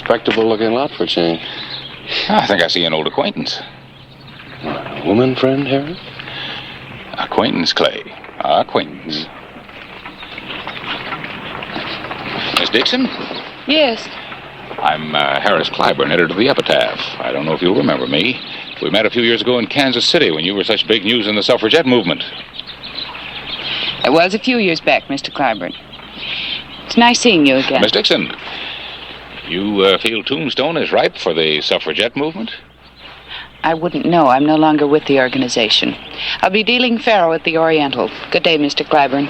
respectable-looking lot for change. I think I see an old acquaintance. A woman friend, Harris? Acquaintance, Clay. Acquaintance. Miss Dixon? Yes. I'm Harris Clyburn, editor of the Epitaph. I don't know if you'll remember me. We met a few years ago in Kansas City when you were such big news in the suffragette movement. It was a few years back, Mr. Clyburn. It's nice seeing you again. Miss Dixon, you feel Tombstone is ripe for the suffragette movement? I wouldn't know. I'm no longer with the organization. I'll be dealing faro at the Oriental. Good day, Mr. Clyburn.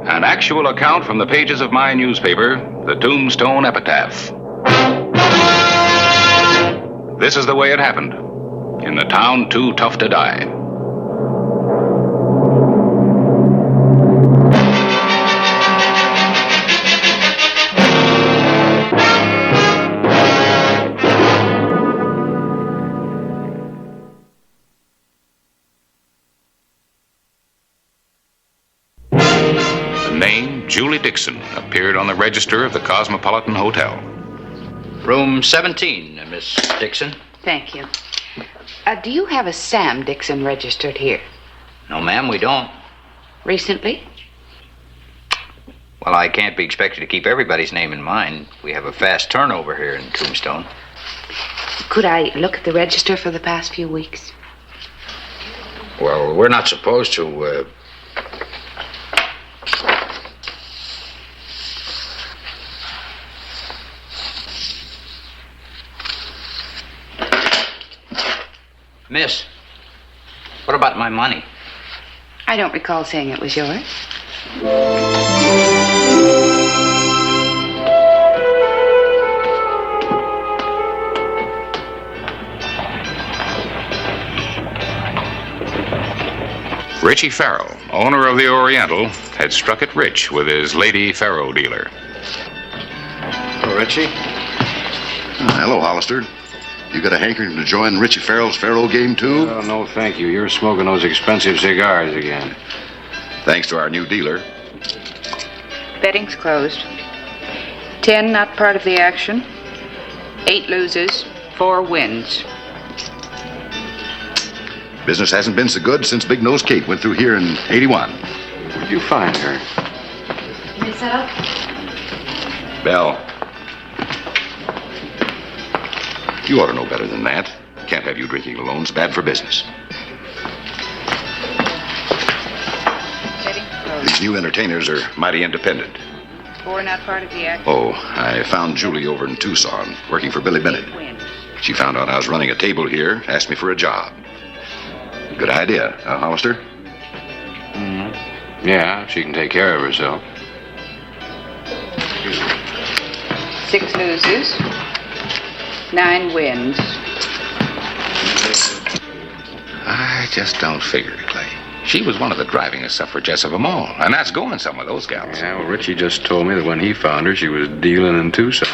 An actual account from the pages of my newspaper, the Tombstone Epitaph. This is the way it happened. In the town too tough to die. The name Julie Dixon appeared on the register of the Cosmopolitan Hotel. Room 17, Miss Dixon. Thank you. Do you have a Sam Dixon registered here? No, ma'am, we don't. Recently? Well, I can't be expected to keep everybody's name in mind. We have a fast turnover here in Tombstone. Could I look at the register for the past few weeks? Well, we're not supposed to, Miss, what about my money? I don't recall saying it was yours. Richie Farrell, owner of the Oriental, had struck it rich with his lady faro dealer. Hello, Richie. Hello, Hollister. You got a hankering to join Richie Farrell's faro game, too? Oh, no, thank you. You're smoking those expensive cigars again. Thanks to our new dealer. Betting's closed. 10 not part of the action. 8 loses, 4 wins. Business hasn't been so good since Big Nose Kate went through here in 81. Where'd you find her? Can you set up? Bell. You ought to know better than that. Can't have you drinking alone. It's bad for business. Betting's closed. These new entertainers are mighty independent. 4 not part of the action. Oh, I found Julie over in Tucson, working for Billy Bennett. 8 wins. She found out I was running a table here, asked me for a job. Good idea, Hollister? Mm-hmm. Yeah, she can take care of herself. 6 loses, 9 wins. I just don't figure it, Clay. She was one of the drivingest suffragettes of them all, and that's going some of those gals. Yeah, well, Richie just told me that when he found her, she was dealing in Tucson.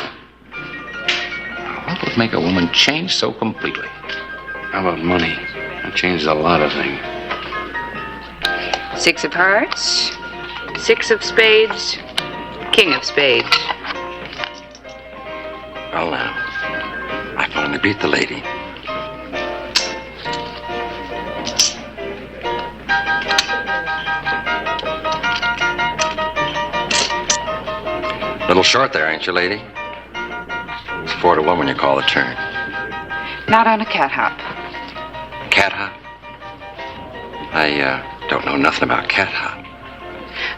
What would make a woman change so completely? How about money? That changes a lot of things. 6 of hearts, 6 of spades, king of spades. Well, now, I finally beat the lady. Little short there, ain't you, lady? It's 4 to 1 when you call the turn. Not on a cat hop. Cat hop? I don't know nothing about cat hop.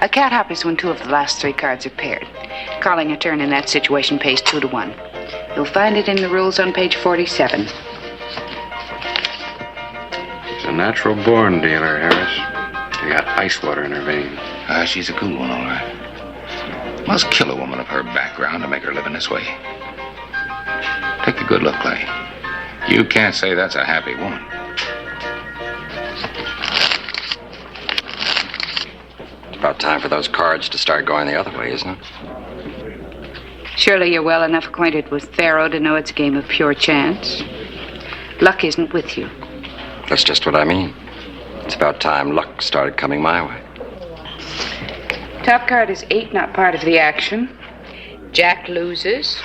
A cat hop is when 2 of the last 3 cards are paired. Calling a turn in that situation pays 2 to 1. You'll find it in the rules on page 47. She's a natural-born dealer, Harris. She got ice water in her veins. She's a cool one, all right. Must kill a woman of her background to make her live in this way. Take a good look, Clay. You can't say that's a happy woman. It's about time for those cards to start going the other way, isn't it? Surely you're well enough acquainted with faro to know it's a game of pure chance. Luck isn't with you. That's just what I mean. It's about time luck started coming my way. Top card is 8, not part of the action. Jack loses.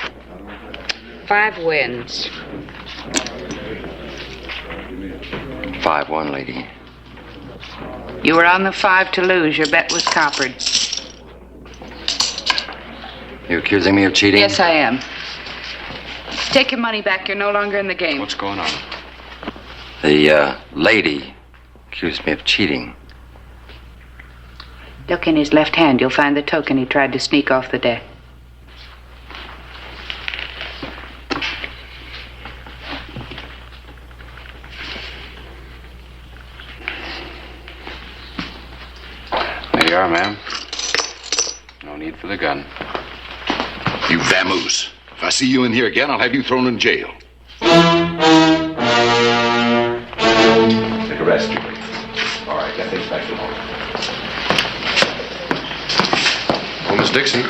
5 wins. 5-1, lady. You were on the 5 to lose. Your bet was coppered. You accusing me of cheating? Yes, I am. Take your money back. You're no longer in the game. What's going on? The lady accused me of cheating. Look in his left hand. You'll find the token he tried to sneak off the deck. There you are, ma'am. No need for the gun. You vamoose. If I see you in here again, I'll have you thrown in jail. Take a rest, Julie. All right, get things back to normal. Oh, Miss Dixon.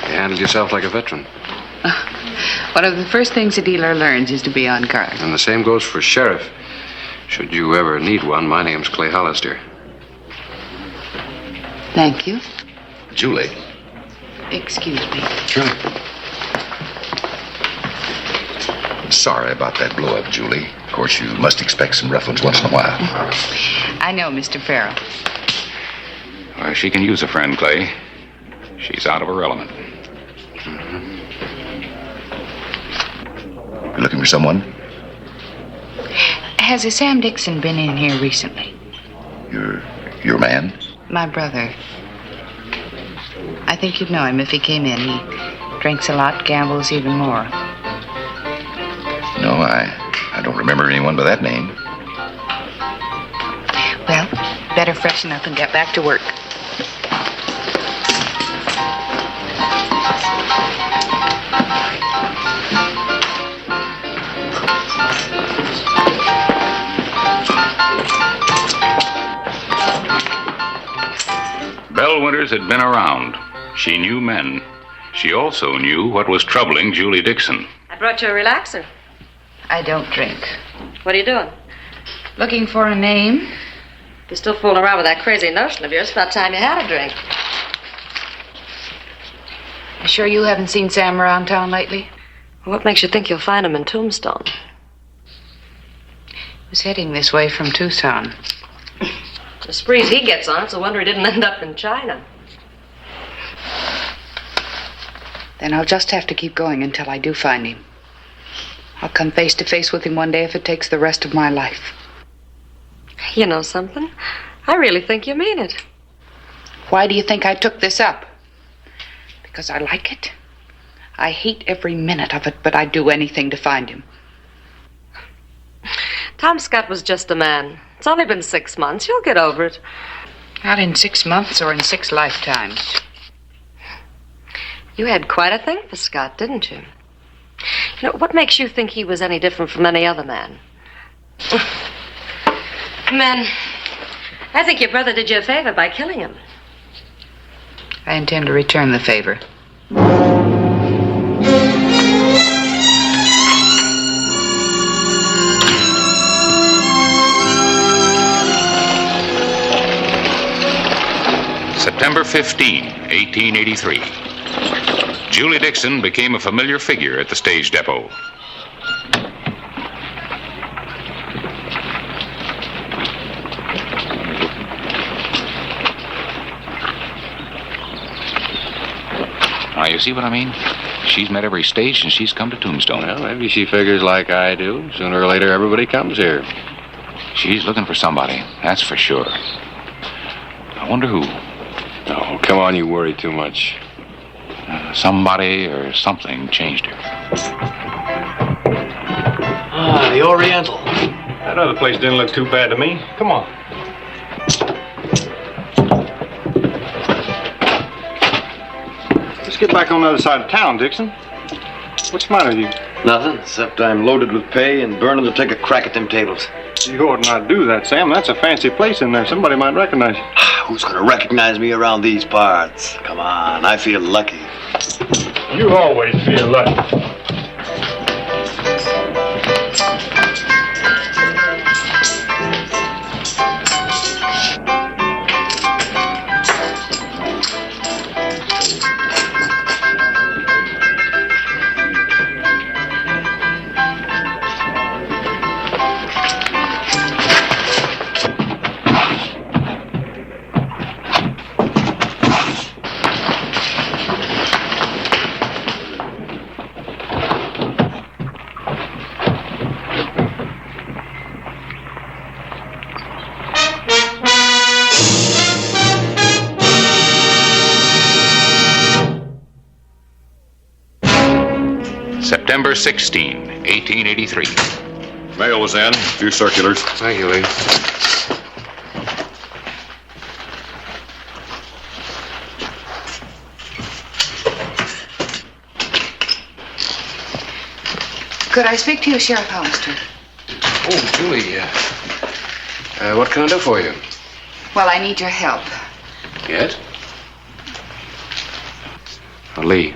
You handled yourself like a veteran. One of the first things a dealer learns is to be on guard. And the same goes for sheriff. Should you ever need one, my name's Clay Hollister. Thank you. Julie. Excuse me. Sure. Sorry about that blow-up, Julie. Of course, you must expect some rough ones once in a while. I know, Mr. Farrell. Well, she can use a friend, Clay. She's out of her element. You looking for someone? Has a Sam Dixon been in here recently? Your man? My brother. I think you'd know him if he came in. He drinks a lot, gambles even more. No, I don't remember anyone by that name. Well, better freshen up and get back to work. Belle Winters had been around. She knew men. She also knew what was troubling Julie Dixon. I brought you a relaxer. I don't drink. What are you doing? Looking for a name? If you're still fooling around with that crazy notion of yours, it's about time you had a drink. You sure you haven't seen Sam around town lately? What makes you think you'll find him in Tombstone? He was heading this way from Tucson. The sprees he gets on, it's a wonder he didn't end up in China. Then I'll just have to keep going until I do find him. I'll come face to face with him one day if it takes the rest of my life. You know something? I really think you mean it. Why do you think I took this up? Because I like it. I hate every minute of it, but I'd do anything to find him. Tom Scott was just a man. It's only been 6 months. You'll get over it. Not in 6 months or in 6 lifetimes. You had quite a thing for Scott, didn't you? You know, what makes you think he was any different from any other man? Men, I think your brother did you a favor by killing him. I intend to return the favor. September 15, 1883. Julie Dixon became a familiar figure at the stage depot. Now, you see what I mean? She's met every stage and she's come to Tombstone. Well, maybe she figures like I do. Sooner or later, everybody comes here. She's looking for somebody, that's for sure. I wonder who. Oh, come on, you worry too much. Somebody or something changed her. Ah, the Oriental. That other place didn't look too bad to me. Come on. Let's get back on the other side of town, Dixon. What's the matter with you? Nothing, except I'm loaded with pay and burning to take a crack at them tables. You ought not do that, Sam. That's a fancy place in there. Somebody might recognize you. Who's gonna recognize me around these parts? Come on, I feel lucky. You always feel lucky. September 16, 1883. Mail was in. A few circulars. Thank you, Lee. Could I speak to you, Sheriff Hollister? Oh, Julie, what can I do for you? Well, I need your help. Yes? Lee.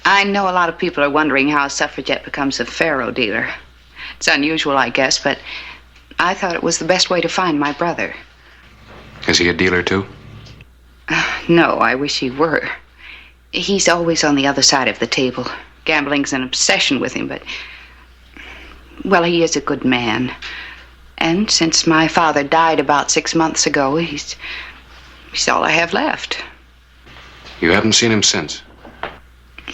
I know a lot of people are wondering how a suffragette becomes a faro dealer. It's unusual, I guess, but I thought it was the best way to find my brother. Is he a dealer, too? No, I wish he were. He's always on the other side of the table. Gambling's an obsession with him, but... Well, he is a good man. And since my father died about 6 months ago, he's all I have left. You haven't seen him since?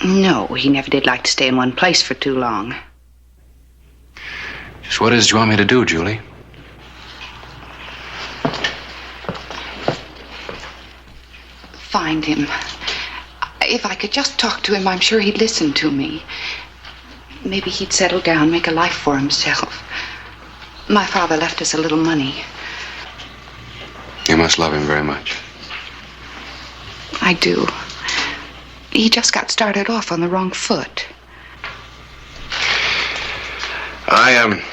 No, he never did like to stay in one place for too long. Just what is it you want me to do, Julie? Find him. If I could just talk to him, I'm sure he'd listen to me. Maybe he'd settle down, make a life for himself. My father left us a little money. You must love him very much. I do. He just got started off on the wrong foot. I'm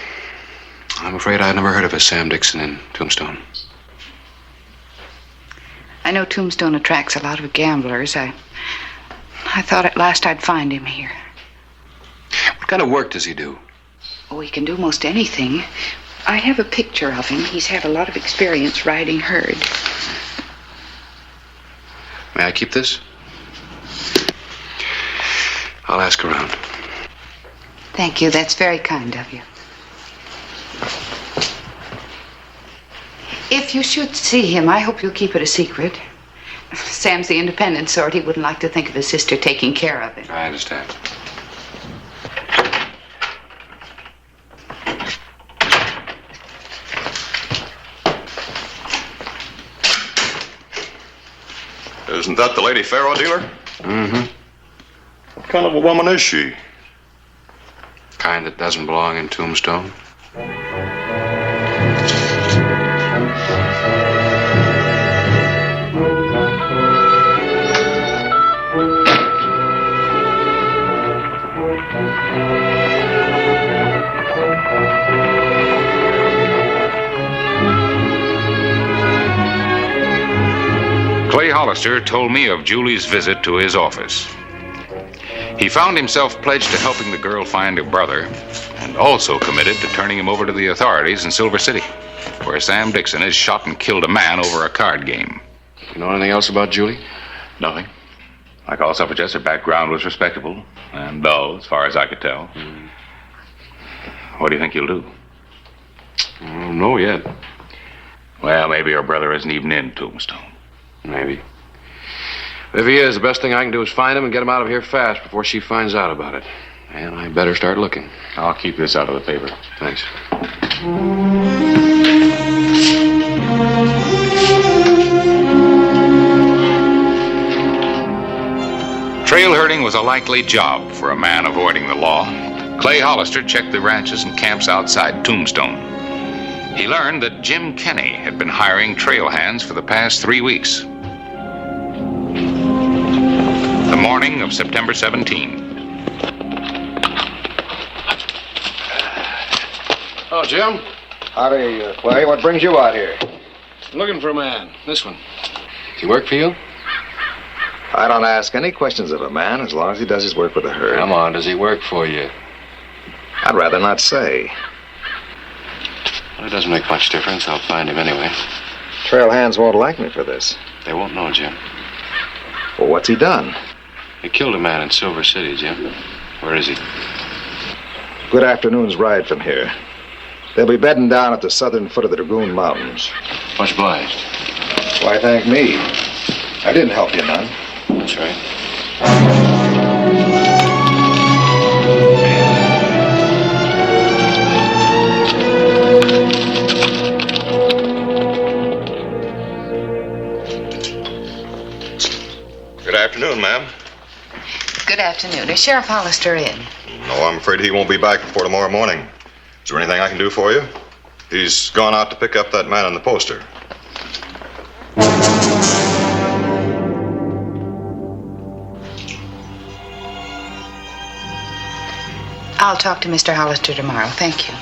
afraid I never heard of a Sam Dixon in Tombstone. I know Tombstone attracts a lot of gamblers. I thought at last I'd find him here. What kind of work does he do? Oh, he can do most anything. I have a picture of him. He's had a lot of experience riding herd. May I keep this? I'll ask around. Thank you. That's very kind of you. If you should see him, I hope you'll keep it a secret. Sam's the independent sort. He wouldn't like to think of his sister taking care of him. I understand. Isn't that the lady faro dealer? Mm-hmm. What kind of a woman is she? Kind that doesn't belong in Tombstone. Clay Hollister told me of Julie's visit to his office. He found himself pledged to helping the girl find her brother, and also committed to turning him over to the authorities in Silver City, where Sam Dixon has shot and killed a man over a card game. You know anything else about Julie? Nothing. Like all suffragettes, her background was respectable and dull, as far as I could tell. What do you think you'll do? I don't know yet. Well, maybe her brother isn't even in Tombstone. Maybe. If he is, the best thing I can do is find him and get him out of here fast before she finds out about it. And I better start looking. I'll keep this out of the paper. Thanks. Trail herding was a likely job for a man avoiding the law. Clay Hollister checked the ranches and camps outside Tombstone. He learned that Jim Kenny had been hiring trail hands for the past 3 weeks. The morning of September 17. Oh, Jim? Howdy, Clay. What brings you out here? Looking for a man. This one. Does he work for you? I don't ask any questions of a man as long as he does his work with the herd. Come on, does he work for you? I'd rather not say. Well, it doesn't make much difference. I'll find him anyway. Trail hands won't like me for this. They won't know, Jim. Well, what's he done? He killed a man in Silver City, Jim. Where is he? Good afternoon's ride from here. They'll be bedding down at the southern foot of the Dragoon Mountains. Much obliged. Why, thank me. I didn't help you none. That's right. afternoon. Is Sheriff Hollister in? No, I'm afraid he won't be back before tomorrow morning. Is there anything I can do for you? He's gone out to pick up that man on the poster. I'll talk to Mr. Hollister tomorrow. Thank you.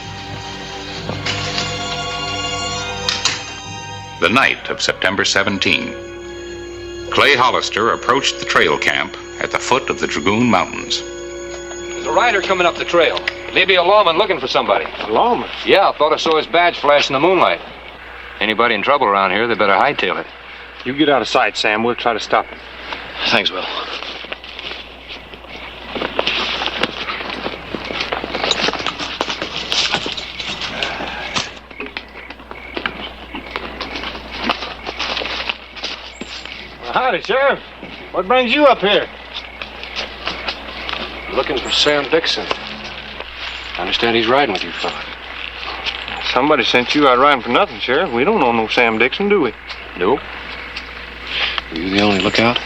The night of September 17, Clay Hollister approached the trail camp at the foot of the Dragoon Mountains. There's a rider coming up the trail. Maybe a lawman looking for somebody. A lawman? Yeah, I thought I saw his badge flash in the moonlight. Anybody in trouble around here, they better hightail it. You get out of sight, Sam. We'll try to stop him. Thanks, Will. Howdy, Sheriff. What brings you up here? Looking for Sam Dixon. I understand he's riding with you, fella. Somebody sent you out riding for nothing, Sheriff. We don't know no Sam Dixon, do we? Nope. Are you the only lookout?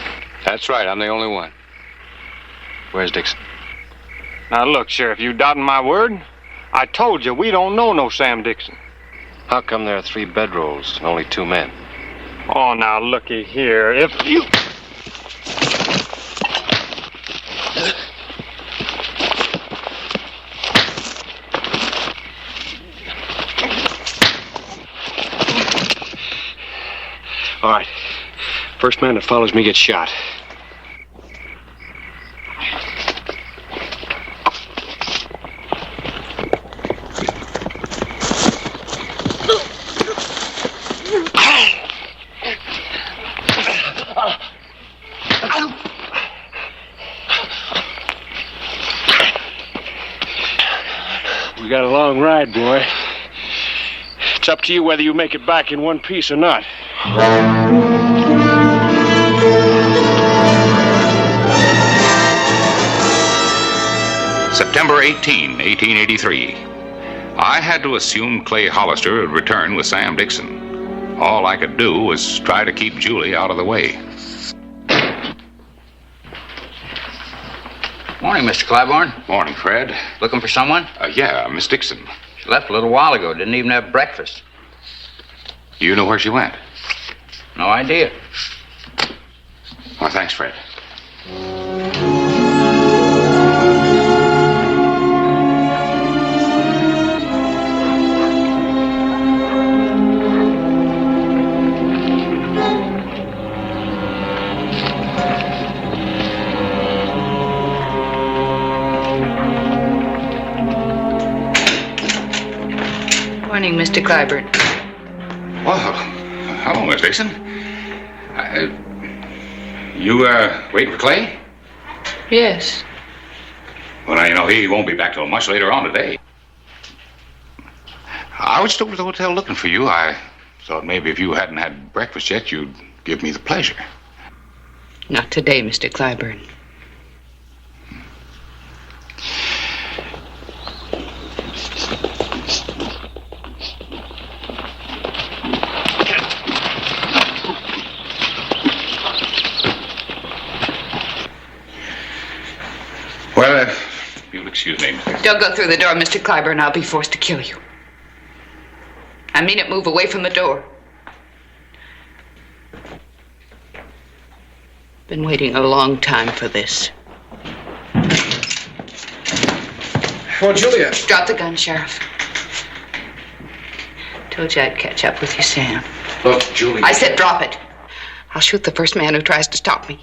That's right, I'm the only one. Where's Dixon? Now, look, Sheriff, you doubting my word? I told you, we don't know no Sam Dixon. How come there are 3 bedrolls and only 2 men? Oh, now, looky here. If you... All right. First man that follows me gets shot. We got a long ride, boy. It's up to you whether you make it back in one piece or not. September 18, 1883. I had to assume Clay Hollister would return with Sam Dixon. All I could do was try to keep Julie out of the way. Morning, Mr. Claiborne. Morning, Fred. Looking for someone? Yeah, Miss Dixon. She left a little while ago. Didn't even have breakfast. You know where she went? No idea. Oh, thanks, Fred. Morning, Mr. Clyburn. Well, hello, Miss Dixon. You, waiting for Clay? Yes. Well, now, you know, he won't be back till much later on today. I was still at the hotel looking for you. I thought maybe if you hadn't had breakfast yet, you'd give me the pleasure. Not today, Mr. Clyburn. Well, if you'll excuse me, Mr. Don't go through the door, Mr. Clyburn. I'll be forced to kill you. I mean it. Move away from the door. Been waiting a long time for this. Well, Julia. Drop the gun, Sheriff. Told you I'd catch up with you, Sam. Look, Julia. I said drop it. I'll shoot the first man who tries to stop me.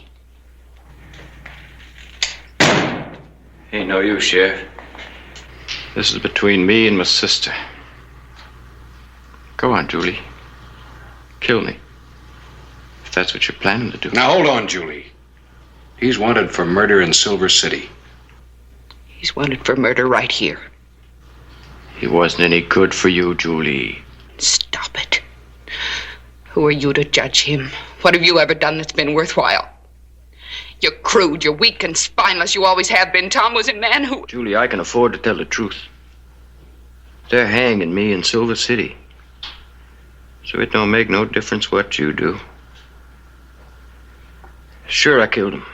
Ain't no use, Sheriff. This is between me and my sister. Go on, Julie. Kill me. If that's what you're planning to do. Now, hold on, Julie. He's wanted for murder in Silver City. He's wanted for murder right here. He wasn't any good for you, Julie. Stop it. Who are you to judge him? What have you ever done that's been worthwhile? You're crude, you're weak and spineless. You always have been. Tom was a man who... Julie, I can afford to tell the truth. They're hanging me in Silver City. So it don't make no difference what you do. Sure, I killed him.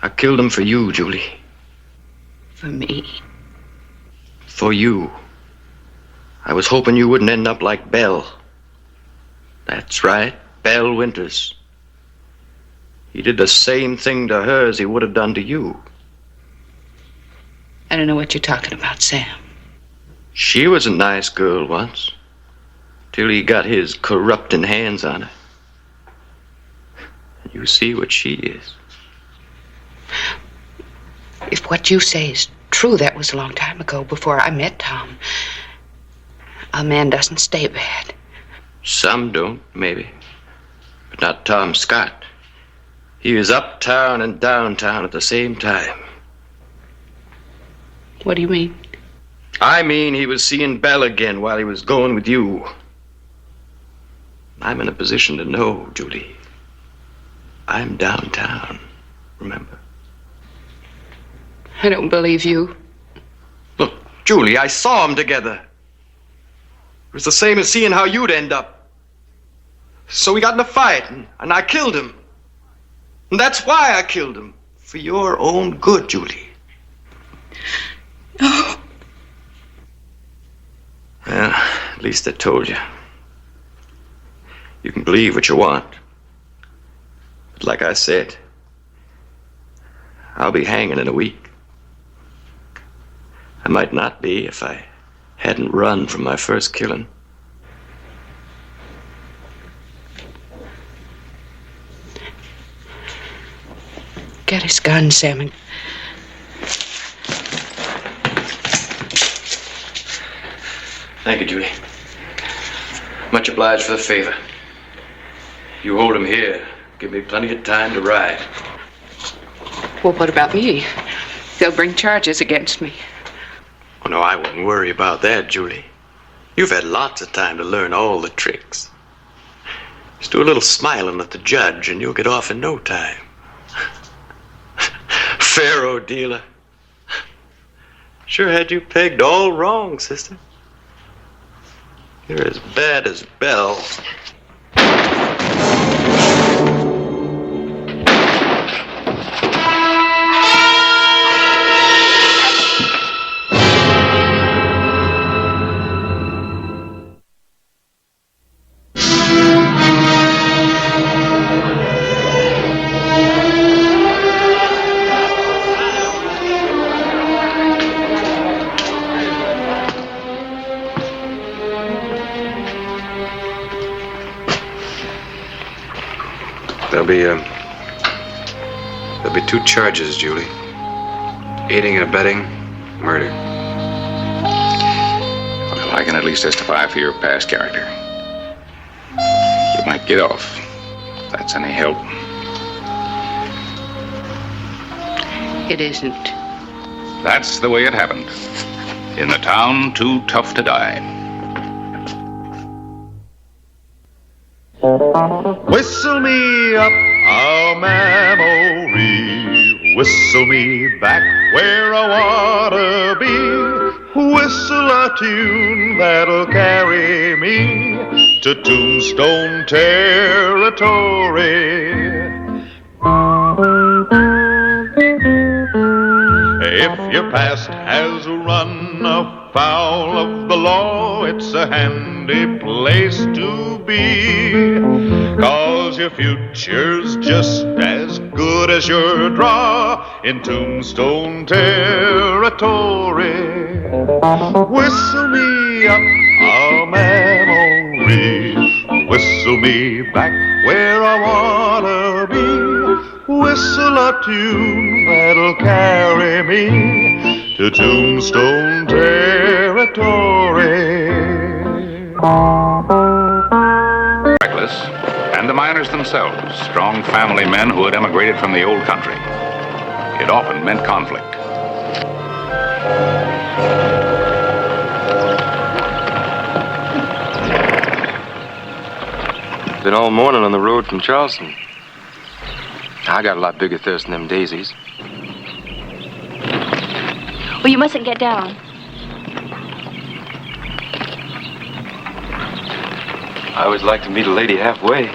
I killed him for you, Julie. For me? For you. I was hoping you wouldn't end up like Belle. That's right, Belle Winters. He did the same thing to her as he would have done to you. I don't know what you're talking about, Sam. She was a nice girl once, till he got his corrupting hands on her. You see what she is. If what you say is true, that was a long time ago, before I met Tom. A man doesn't stay bad. Some don't, maybe. But not Tom Scott. He was uptown and downtown at the same time. What do you mean? I mean he was seeing Belle again while he was going with you. I'm in a position to know, Julie. I'm downtown, remember? I don't believe you. Look, Julie, I saw them together. It was the same as seeing how you'd end up. So we got in a fight, and I killed him. And that's why I killed him. For your own good, Julie. Oh. Well, at least I told you. You can believe what you want. But like I said, I'll be hanging in a week. I might not be if I hadn't run from my first killing. Get his gun, Sam. Thank you, Julie. Much obliged for the favor. You hold him here. Give me plenty of time to ride. Well, what about me? They'll bring charges against me. Oh, no, I wouldn't worry about that, Julie. You've had lots of time to learn all the tricks. Just do a little smiling at the judge and you'll get off in no time. Pharaoh dealer. Sure had you pegged all wrong, sister. You're as bad as Belle. There'll be 2 charges, Julie. Aiding and abetting, murder. Well, I can at least testify for your past character. You might get off, if that's any help. It isn't. That's the way it happened. In the town too tough to die. Whistle me up a memory, whistle me back where I wanna be, whistle a tune that'll carry me to Tombstone territory. If your past has run afoul of the law, it's a handy place to be, 'cause your future's just as good as your draw in Tombstone territory. Whistle me up a memory, whistle me back where I wanna be, whistle a tune that'll carry me to Tombstone territory. Reckless, and the miners themselves, strong family men who had emigrated from the old country. It often meant conflict. Been all morning on the road from Charleston. I got a lot bigger thirst than them daisies. Well, you mustn't get down. I always like to meet a lady halfway.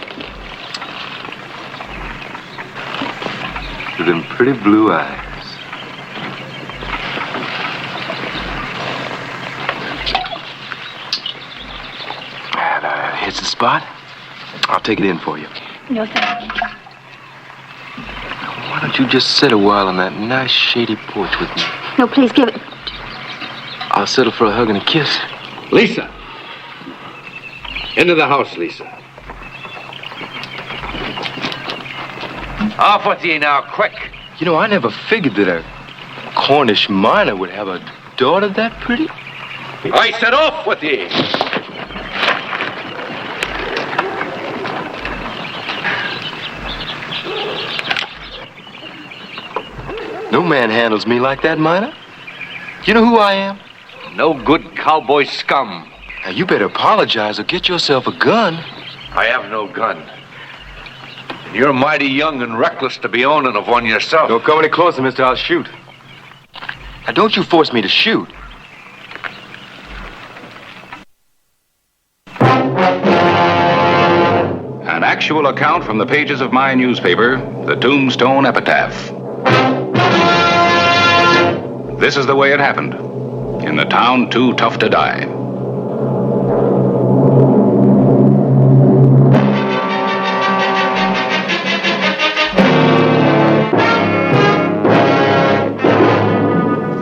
with them pretty blue eyes. That hits the spot. I'll take it in for you. No, thank you. Why don't you just sit a while on that nice shady porch with me? No, please give it. I'll settle for a hug and a kiss. Lisa. Into the house, Lisa. Off with you now, quick. You know, I never figured that a Cornish miner would have a daughter that pretty. I said off with you. No man handles me like that, miner. You know who I am? No good cowboy scum. Now, you better apologize or get yourself a gun. I have no gun. And you're mighty young and reckless to be owning of one yourself. Don't come any closer, mister. I'll shoot. Now, don't you force me to shoot. An actual account from the pages of my newspaper, the Tombstone Epitaph. This is the way it happened, in the town too tough to die.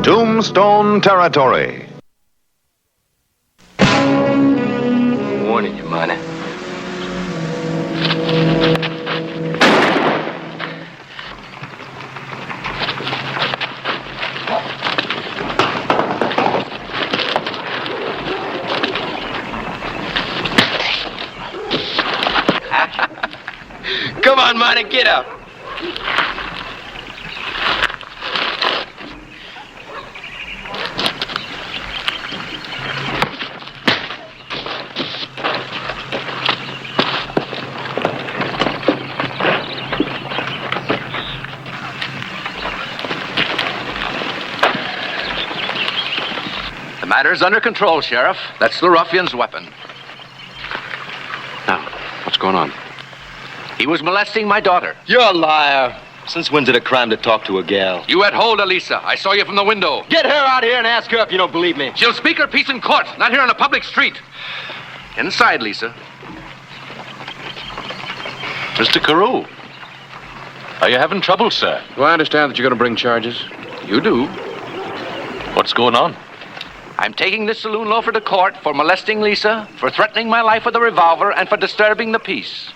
Tombstone territory. Warning you, miner. Come on, miner, get up. The matter's under control, Sheriff. That's the ruffian's weapon. Now, what's going on? He was molesting my daughter. You're a liar. Since when's it a crime to talk to a gal? You had hold of Lisa. I saw you from the window. Get her out here and ask her if you don't believe me. She'll speak her piece in court, not here on a public street. Inside, Lisa. Mr. Carew, are you having trouble, sir? Do I understand that you're going to bring charges? You do. What's going on? I'm taking this saloon loafer to court for molesting Lisa, for threatening my life with a revolver, and for disturbing the peace.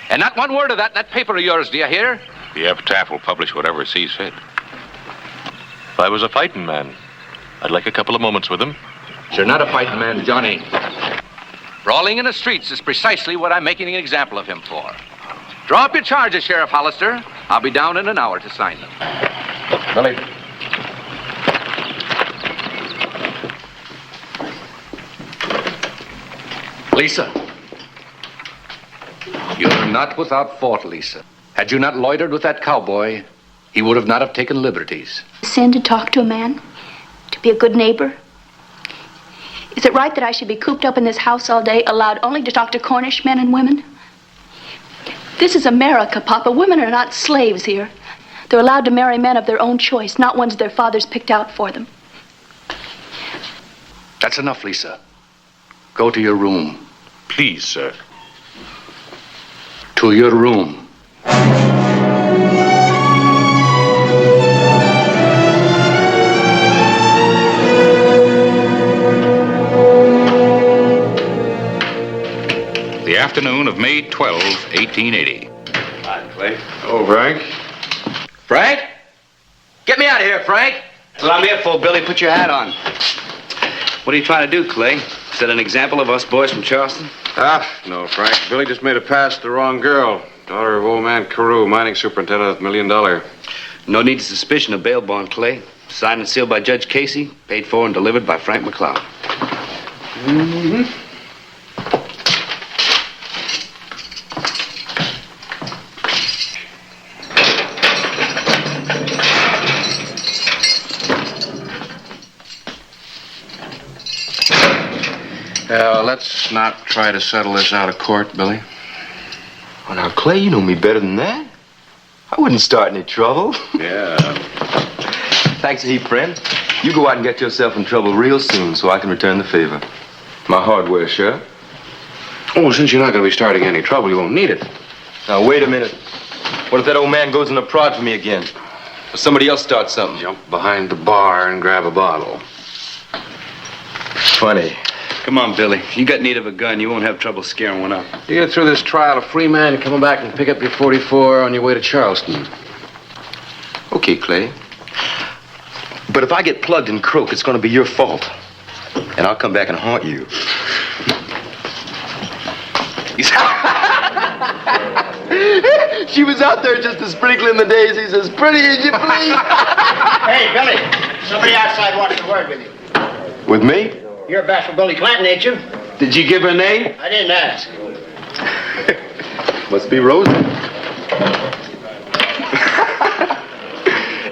And not one word of that in that paper of yours, do you hear? The epitaph will publish whatever it sees fit. If I was a fighting man, I'd like a couple of moments with him. You're not a fighting man, Johnny. Brawling in the streets is precisely what I'm making an example of him for. Draw up your charges, Sheriff Hollister. I'll be down in an hour to sign them. Billy. Lisa. You're not without fault, Lisa. Had you not loitered with that cowboy, he would have not have taken liberties. Sin to talk to a man? To be a good neighbor? Is it right that I should be cooped up in this house all day, allowed only to talk to Cornish men and women? This is America, Papa. Women are not slaves here. They're allowed to marry men of their own choice, not ones their fathers picked out for them. That's enough, Lisa. Go to your room. Please, sir. To your room. The afternoon of May 12, 1880. Hi, Clay. Oh, Frank. Frank? Get me out of here, Frank. That's what I'm here for, Billy. Put your hat on. What are you trying to do, Clay? Set an example of us boys from Charleston? No, Frank. Billy just made a pass to the wrong girl. Daughter of old man Carew, mining superintendent of $1 million. No need of suspicion of bail bond, Clay. Signed and sealed by Judge Casey, paid for and delivered by Frank McLeod. Mm-hmm. Let's not try to settle this out of court, Billy. Well, now, Clay, you know me better than that. I wouldn't start any trouble. Yeah. Thanks a heap, friend. You go out and get yourself in trouble real soon so I can return the favor. My hardware, Sheriff. Oh, since you're not going to be starting any trouble, you won't need it. Now, wait a minute. What if that old man goes in a prod for me again? Or somebody else starts something? Jump behind the bar and grab a bottle. Funny. Come on, Billy. If you got need of a gun, you won't have trouble scaring one up. You get through this trial a free man and come back and pick up your 44 on your way to Charleston. Okay, Clay. But if I get plugged and croak, it's going to be your fault. And I'll come back and haunt you. She was out there just a sprinkling the daisies, as pretty as you please. Hey, Billy, somebody outside wants a word with you. With me? You're Bashful Billy Clanton, ain't you? Did you give her a name? I didn't ask. Must be Rosie.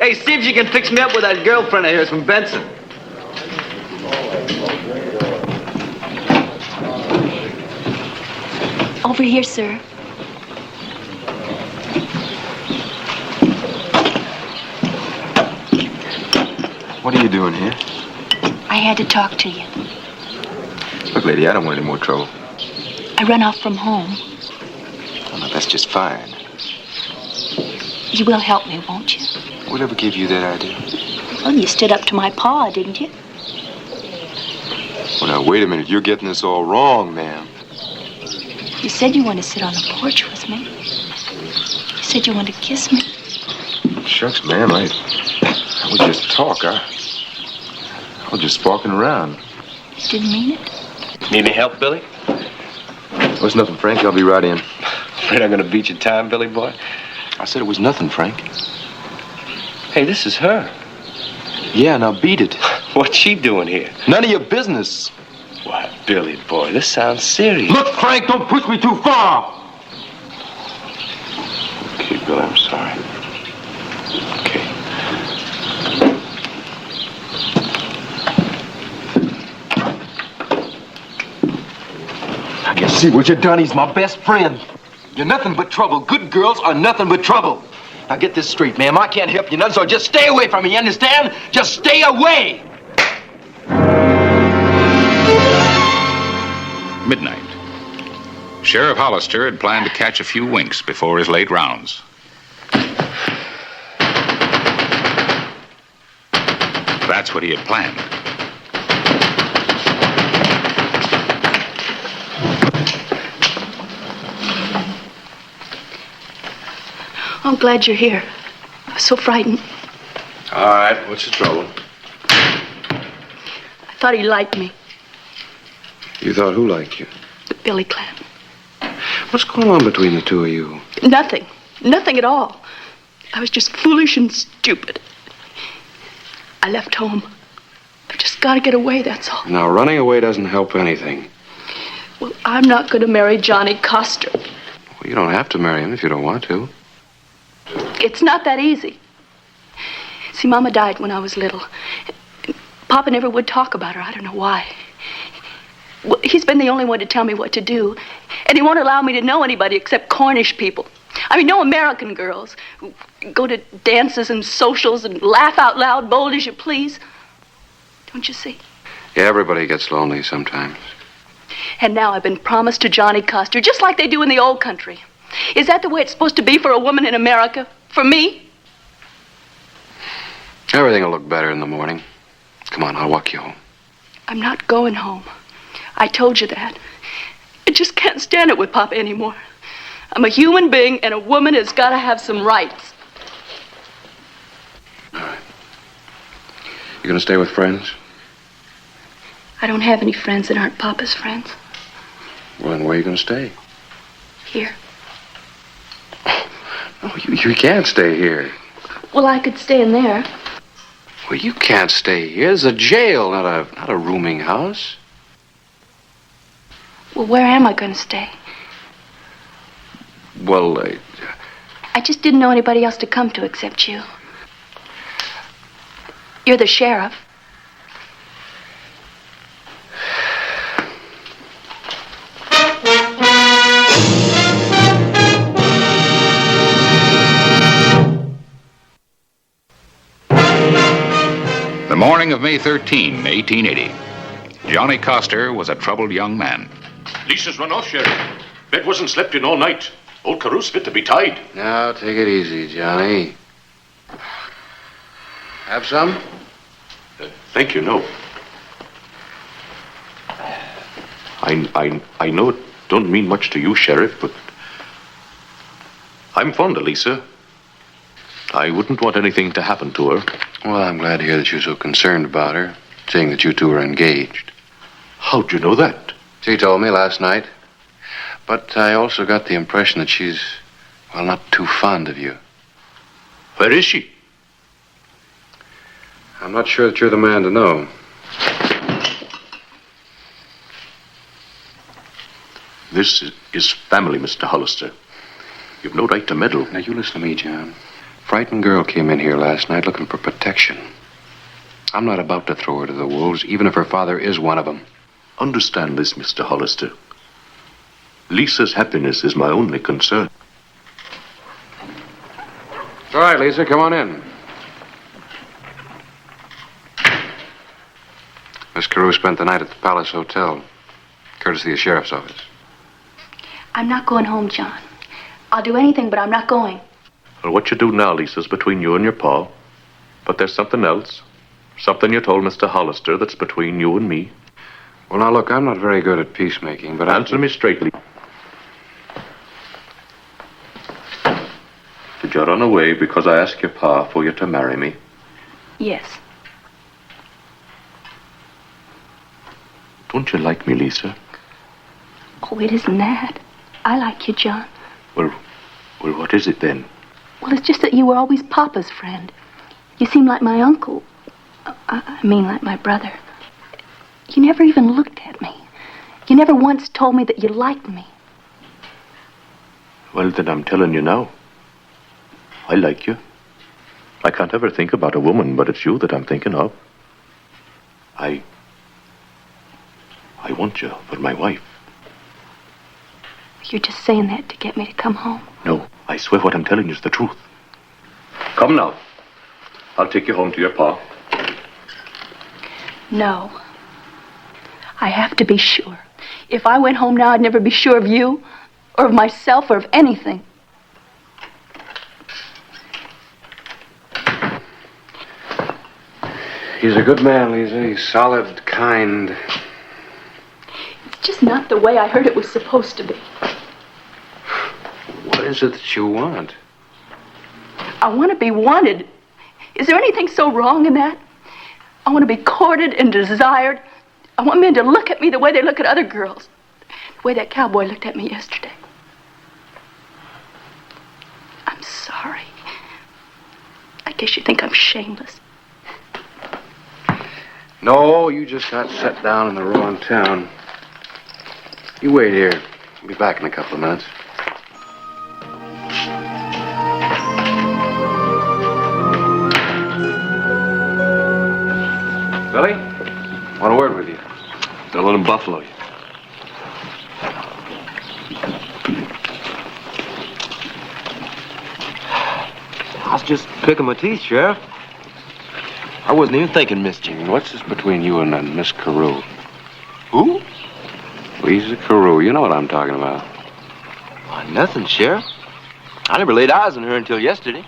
Hey, see if you can fix me up with that girlfriend of yours from Benson. Over here, sir. What are you doing here? I had to talk to you. Look, lady, I don't want any more trouble. I run off from home. Oh, no, that's just fine. You will help me, won't you? Whatever gave you that idea? Well, you stood up to my pa, didn't you? Well, now, wait a minute. You're getting this all wrong, ma'am. You said you wanted to sit on the porch with me. You said you wanted to kiss me. Shucks, ma'am, I was just talk. I was just sparking around. You didn't mean it? Need any help, Billy? It was nothing, Frank. I'll be right in. Afraid I'm gonna beat your time, Billy boy? I said it was nothing, Frank. Hey, this is her. Yeah, now beat it. What's she doing here? None of your business. Why, Billy boy, this sounds serious. Look, Frank, don't push me too far. Okay, Billy, I'm sorry. Okay. I can see what you done. He's my best friend. You're nothing but trouble. Good girls are nothing but trouble. Now get this straight, ma'am. I can't help you none, so just stay away from me, you understand? Just stay away! Midnight. Sheriff Hollister had planned to catch a few winks before his late rounds. That's what he had planned. I'm glad you're here. I was so frightened. All right, what's the trouble? I thought he liked me, You thought who liked you? Billy Clanton. What's going on between the two of you? Nothing. Nothing at all. I was just foolish and stupid. I left home. I just got to get away, that's all. Now, running away doesn't help anything. Well, I'm not going to marry Johnny Coster. Well, you don't have to marry him if you don't want to. It's not that easy. See, Mama died when I was little. Papa never would talk about her. I don't know why. Well, he's been the only one to tell me what to do. And he won't allow me to know anybody except Cornish people. I mean, no American girls who go to dances and socials and laugh out loud, bold as you please. Don't you see? Yeah, everybody gets lonely sometimes. And now I've been promised to Johnny Coster, just like they do in the old country. Is that the way it's supposed to be for a woman in America? For me? Everything will look better in the morning. Come on, I'll walk you home. I'm not going home. I told you that. I just can't stand it with Papa anymore. I'm a human being, and a woman has got to have some rights. All right. You gonna stay with friends? I don't have any friends that aren't Papa's friends. Well, then where are you gonna stay? Here. No, you can't stay here. Well, I could stay in there. Well, you can't stay here. It's a jail, not a rooming house. Well, where am I going to stay? Well, I just didn't know anybody else to come to except you. You're the sheriff. morning of May 13, 1880. Johnny Coster was a troubled young man. Lisa's run off, Sheriff. Bed wasn't slept in all night. Old Carew's fit to be tied. Now, take it easy, Johnny. Have some? Thank you, no. I know it don't mean much to you, Sheriff, but I'm fond of Lisa. I wouldn't want anything to happen to her. Well, I'm glad to hear that you're so concerned about her, seeing that you two are engaged. How'd you know that? She told me last night. But I also got the impression that she's, well, not too fond of you. Where is she? I'm not sure that you're the man to know. This is family, Mr. Hollister. You've no right to meddle. Now, you listen to me, John. Frightened girl came in here last night looking for protection. I'm not about to throw her to the wolves, even if her father is one of them. Understand this, Mr. Hollister. Lisa's happiness is my only concern. All right, Lisa, come on in. Miss Carew spent the night at the Palace Hotel, courtesy of the sheriff's office. I'm not going home, John. I'll do anything, but I'm not going. Well, what you do now, Lisa's between you and your pa. But there's something else. Something you told Mr. Hollister that's between you and me. Well, now, look, I'm not very good at peacemaking, but answer me straightly. Did you run away because I asked your pa for you to marry me? Yes. Don't you like me, Lisa? Oh, it isn't that. I like you, John. Well, what is it then? Well, it's just that you were always Papa's friend. You seem like my uncle. I mean, like my brother. You never even looked at me. You never once told me that you liked me. Well, then I'm telling you now. I like you. I can't ever think about a woman, but it's you that I'm thinking of. I want you for my wife. You're just saying that to get me to come home. No, I swear what I'm telling you is the truth. Come now. I'll take you home to your pa. No. I have to be sure. If I went home now, I'd never be sure of you, or of myself, or of anything. He's a good man, Lisa. He's solid, kind. It's just not the way I heard it was supposed to be. What is it that you want? I want to be wanted. Is there anything so wrong in that? I want to be courted and desired. I want men to look at me the way they look at other girls. The way that cowboy looked at me yesterday. I'm sorry. I guess you think I'm shameless. No, you just got set down in the wrong town. You wait here. I'll be back in a couple of minutes. Billy, want a word with you. Don't let him buffalo you. I was just picking my teeth, Sheriff. I wasn't even thinking mischief. What's this between you and Miss Carew? Who? Lisa Carew. You know what I'm talking about. Why, nothing, Sheriff. I never laid eyes on her until yesterday.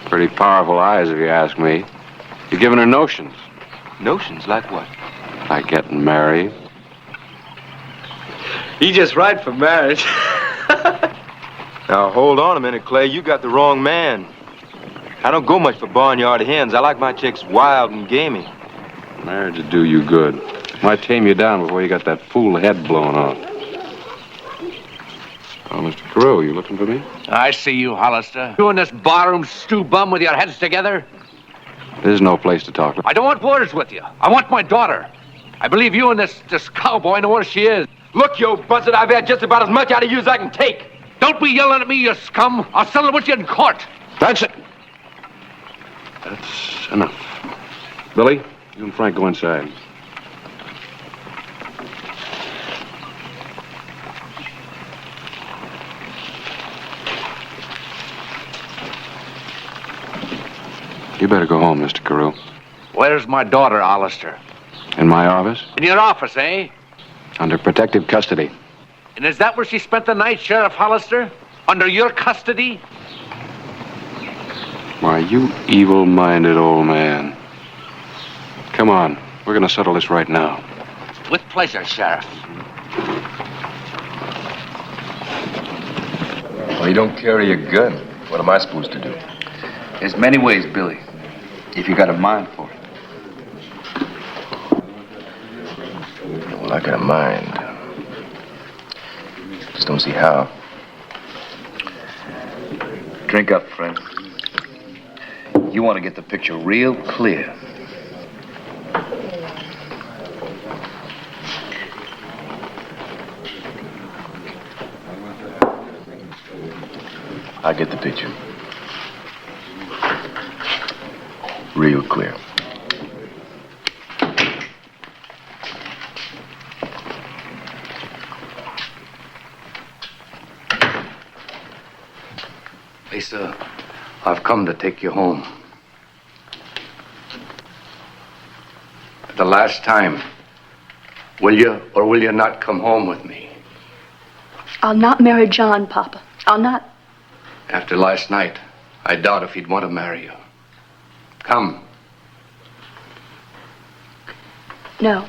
Pretty powerful eyes, if you ask me. You're giving her notions. Notions? Like what? Like getting married. You just right for marriage. Now, hold on a minute, Clay. You got the wrong man. I don't go much for barnyard hens. I like my chicks wild and gamey. Marriage would do you good. Might tame you down before you got that fool head blown off. Oh, Mr. Carew, you looking for me? I see you, Hollister. You and this barroom stew bum with your heads together. There's no place to talk. I don't want words with you. I want my daughter. I believe you and this cowboy know where she is. Look, you buzzard, I've had just about as much out of you as I can take. Don't be yelling at me, you scum. I'll settle with you in court. That's it. That's enough. Billy, you and Frank go inside. You better go home, Mr. Carew. Where's my daughter, Hollister? In my office, In your office, eh? under protective custody. And is that where she spent the night, Sheriff Hollister? Under your custody? Why, you evil-minded old man. Come on, we're gonna settle this right now. With pleasure, Sheriff. Well, you don't carry a gun. What am I supposed to do? There's many ways, Billy, if you got a mind for it. Well, I got a mind. Just don't see how. Drink up, friend. You want to get the picture real clear. I get the picture. Real clear. Lisa, I've come to take you home. The last time. Will you or will you not come home with me? I'll not marry John, Papa. I'll not. After last night, I doubt if he'd want to marry you. Come. No.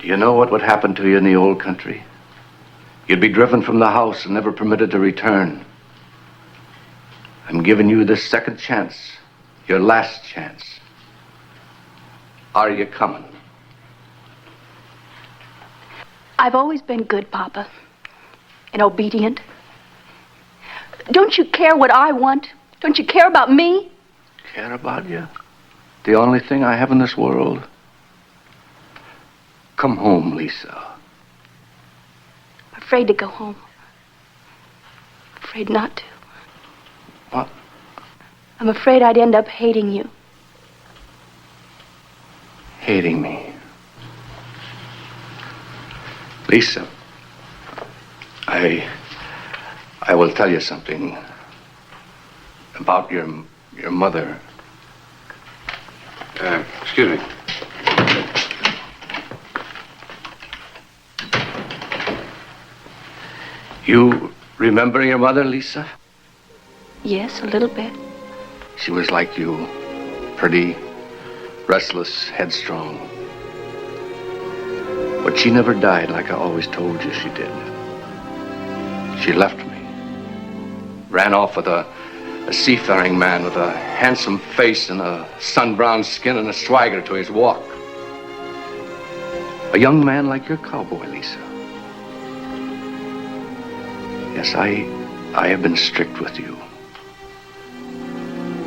Do you know what would happen to you in the old country? You'd be driven from the house and never permitted to return. I'm giving you this second chance, your last chance. Are you coming? I've always been good, Papa, and obedient. Don't you care what I want? Don't you care about me? Care about you? The only thing I have in this world? Come home, Lisa. I'm afraid to go home. Afraid not to. What? I'm afraid I'd end up hating you. Hating me. Lisa, I will tell you something about your mother. Excuse me. You remember your mother, Lisa? Yes, a little bit. She was like you, pretty, restless, headstrong. But she never died like I always told you she did. She left me. Ran off with a seafaring man with a handsome face and a sun-browned skin and a swagger to his walk. A young man like your cowboy, Lisa. Yes, I have been strict with you.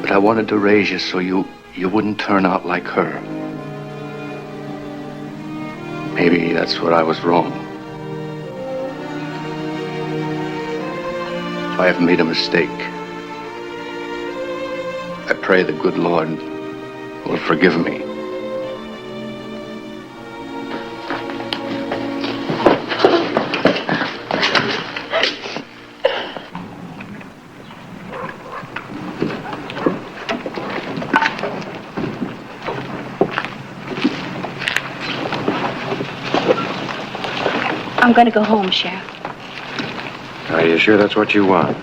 But I wanted to raise you so you wouldn't turn out like her. Maybe that's where I was wrong. If I have made a mistake, I pray the good Lord will forgive me. I'm going to go home, Sheriff. Are you sure that's what you want?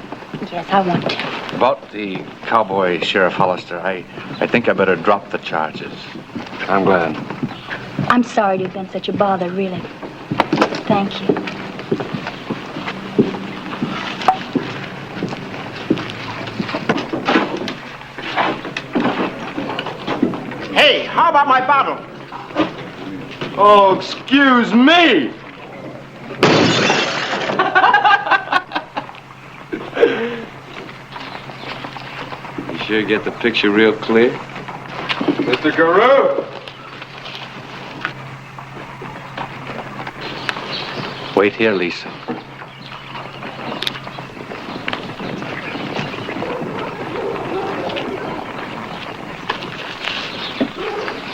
Yes, I want to. About the cowboy, Sheriff Hollister, I think I better drop the charges. I'm glad. I'm sorry to have been such a bother, really. Thank you. Hey, how about my bottle? Oh, excuse me. You sure get the picture real clear? Mr. Guru. Wait here, Lisa.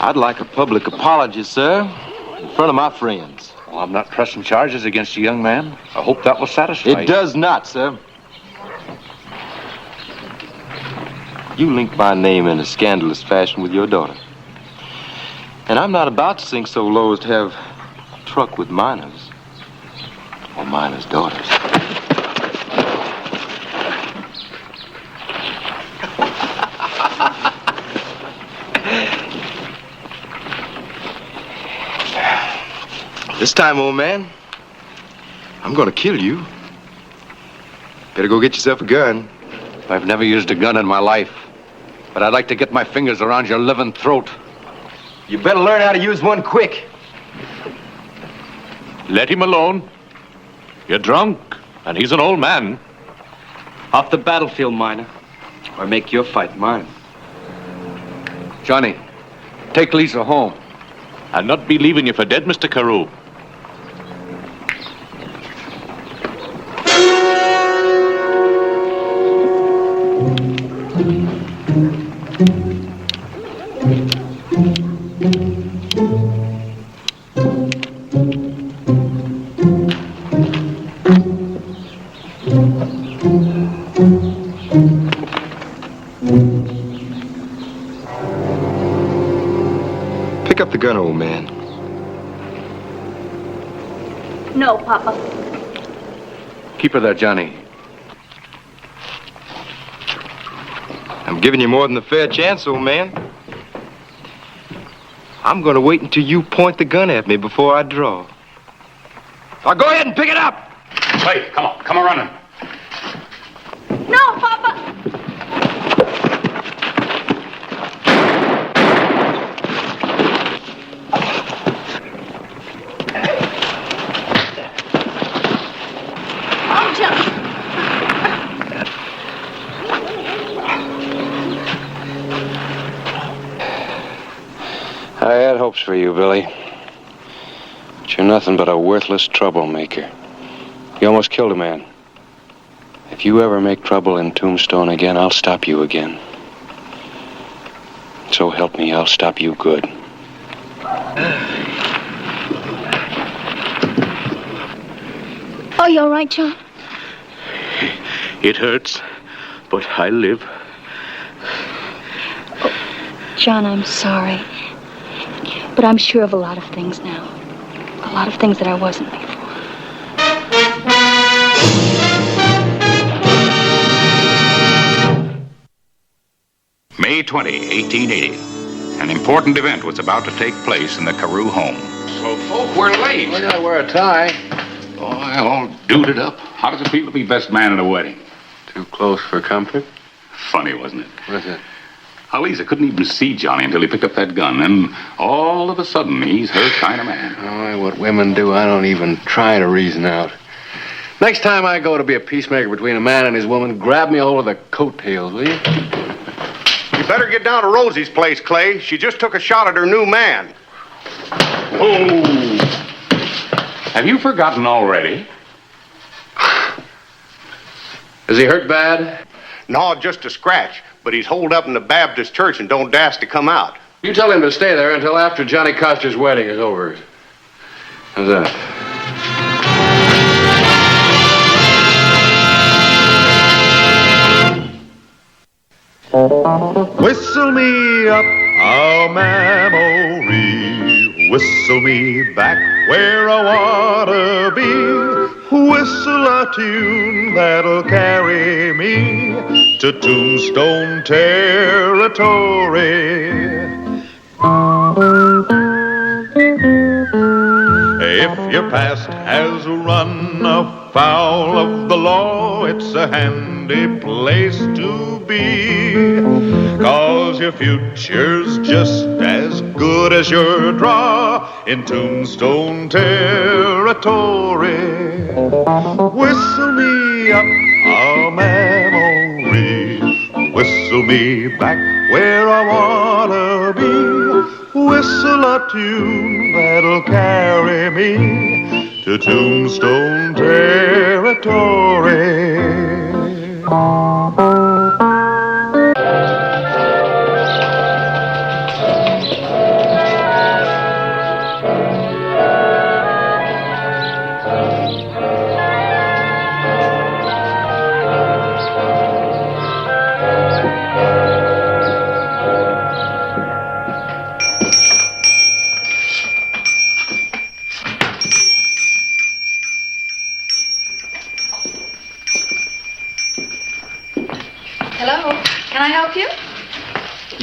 I'd like a public apology, sir, in front of my friends. Well, I'm not pressing charges against you, young man. I hope that will satisfy you. It does not, sir. You linked my name in a scandalous fashion with your daughter. And I'm not about to sink so low as to have truck with minors. Or minors' daughters. This time, old man, I'm gonna kill you. Better go get yourself a gun. I've never used a gun in my life, but I'd like to get my fingers around your living throat. You better learn how to use one quick. Let him alone. You're drunk, and he's an old man. Off the battlefield, miner, or make your fight mine. Johnny, take Lisa home. I'll not be leaving you for dead, Mr. Carew. Pick up the gun, old man. No, Papa. Keep her there, Johnny. I'm giving you more than a fair chance, old man. I'm gonna wait until you point the gun at me before I draw. Now go ahead and pick it up! Hey, come on running. No, Papa! Oh, Johnny. I had hopes for you, Billy. But you're nothing but a worthless troublemaker. You almost killed a man. If you ever make trouble in Tombstone again, I'll stop you again. So help me, I'll stop you good. Oh, you all right, John? It hurts, but I live. John, I'm sorry. But I'm sure of a lot of things now. A lot of things that I wasn't before. May 20, 1880. An important event was about to take place in the Carew home. So, folk, we're late. I gotta wear a tie. Oh, all duded up. How does it feel to be best man at a wedding? Too close for comfort? Funny, wasn't it? What's it? Lisa couldn't even see Johnny until he picked up that gun, and all of a sudden, he's her kind of man. Oh, what women do, I don't even try to reason out. Next time I go to be a peacemaker between a man and his woman, grab me a hold of the coattails, will you? You better get down to Rosie's place, Clay. She just took a shot at her new man. Oh! Have you forgotten already? Is he hurt bad? No, just a scratch. But he's holed up in the Baptist church and don't dast to come out. You tell him to stay there until after Johnny Coster's wedding is over. How's that? Whistle me up a memory, whistle me back where I wanna be. Whistle a tune that'll carry me to Tombstone territory. If your past has run afoul of the law, it's a handy place to be. 'Cause your future's just as good as your draw in Tombstone territory. Whistle me up a memory, whistle me back where I wanna be. Whistle a tune that'll carry me to Tombstone territory.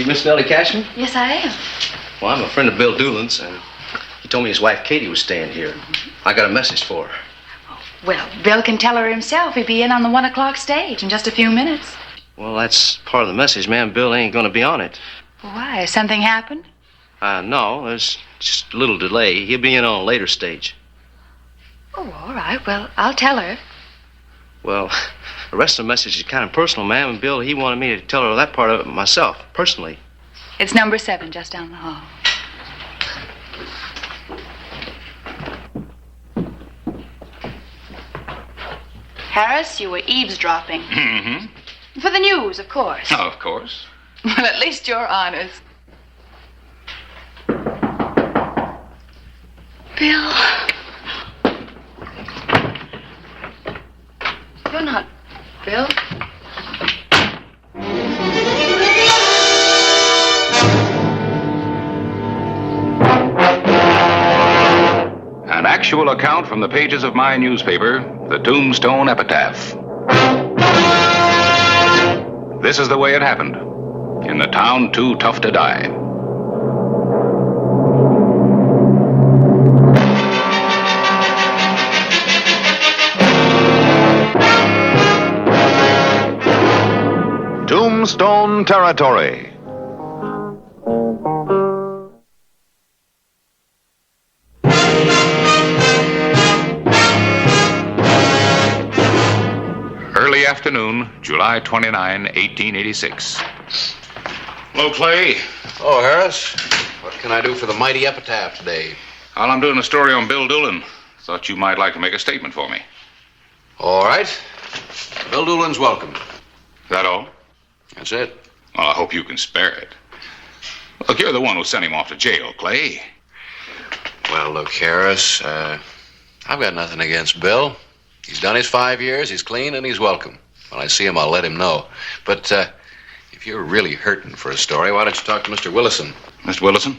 You Miss Nellie Cashman? Yes, I am. Well, I'm a friend of Bill Doolin's, and he told me his wife Katie was staying here. I got a message for her. Well, Bill can tell her himself. He'll be in on the 1 o'clock stage in just a few minutes. Well, that's part of the message, ma'am. Bill ain't going to be on it. Why? Something happened? No, there's just a little delay. He'll be in on a later stage. Oh, all right. Well, I'll tell her. Well, the rest of the message is kind of personal, ma'am, and Bill, he wanted me to tell her that part of it myself, personally. It's number 7, just down the hall. Harris, you were eavesdropping. Mm-hmm. For the news, of course. Oh, of course. Well, at least you're honest. Bill. You're not Bill. An actual account from the pages of my newspaper, the Tombstone Epitaph. This is the way it happened. In the town too tough to die. Tombstone Territory. Early afternoon, July 29, 1886. Hello, Clay. Oh, Harris. What can I do for the mighty epitaph today? Well, I'm doing a story on Bill Doolin. Thought you might like to make a statement for me. All right. Bill Doolin's welcome. That all? That's it. Well, I hope you can spare it. Look, you're the one who sent him off to jail, Clay. Well, look, Harris, I've got nothing against Bill. He's done his 5 years, he's clean, and he's welcome. When I see him, I'll let him know. But if you're really hurting for a story, why don't you talk to Mr. Willison? Mr. Willison?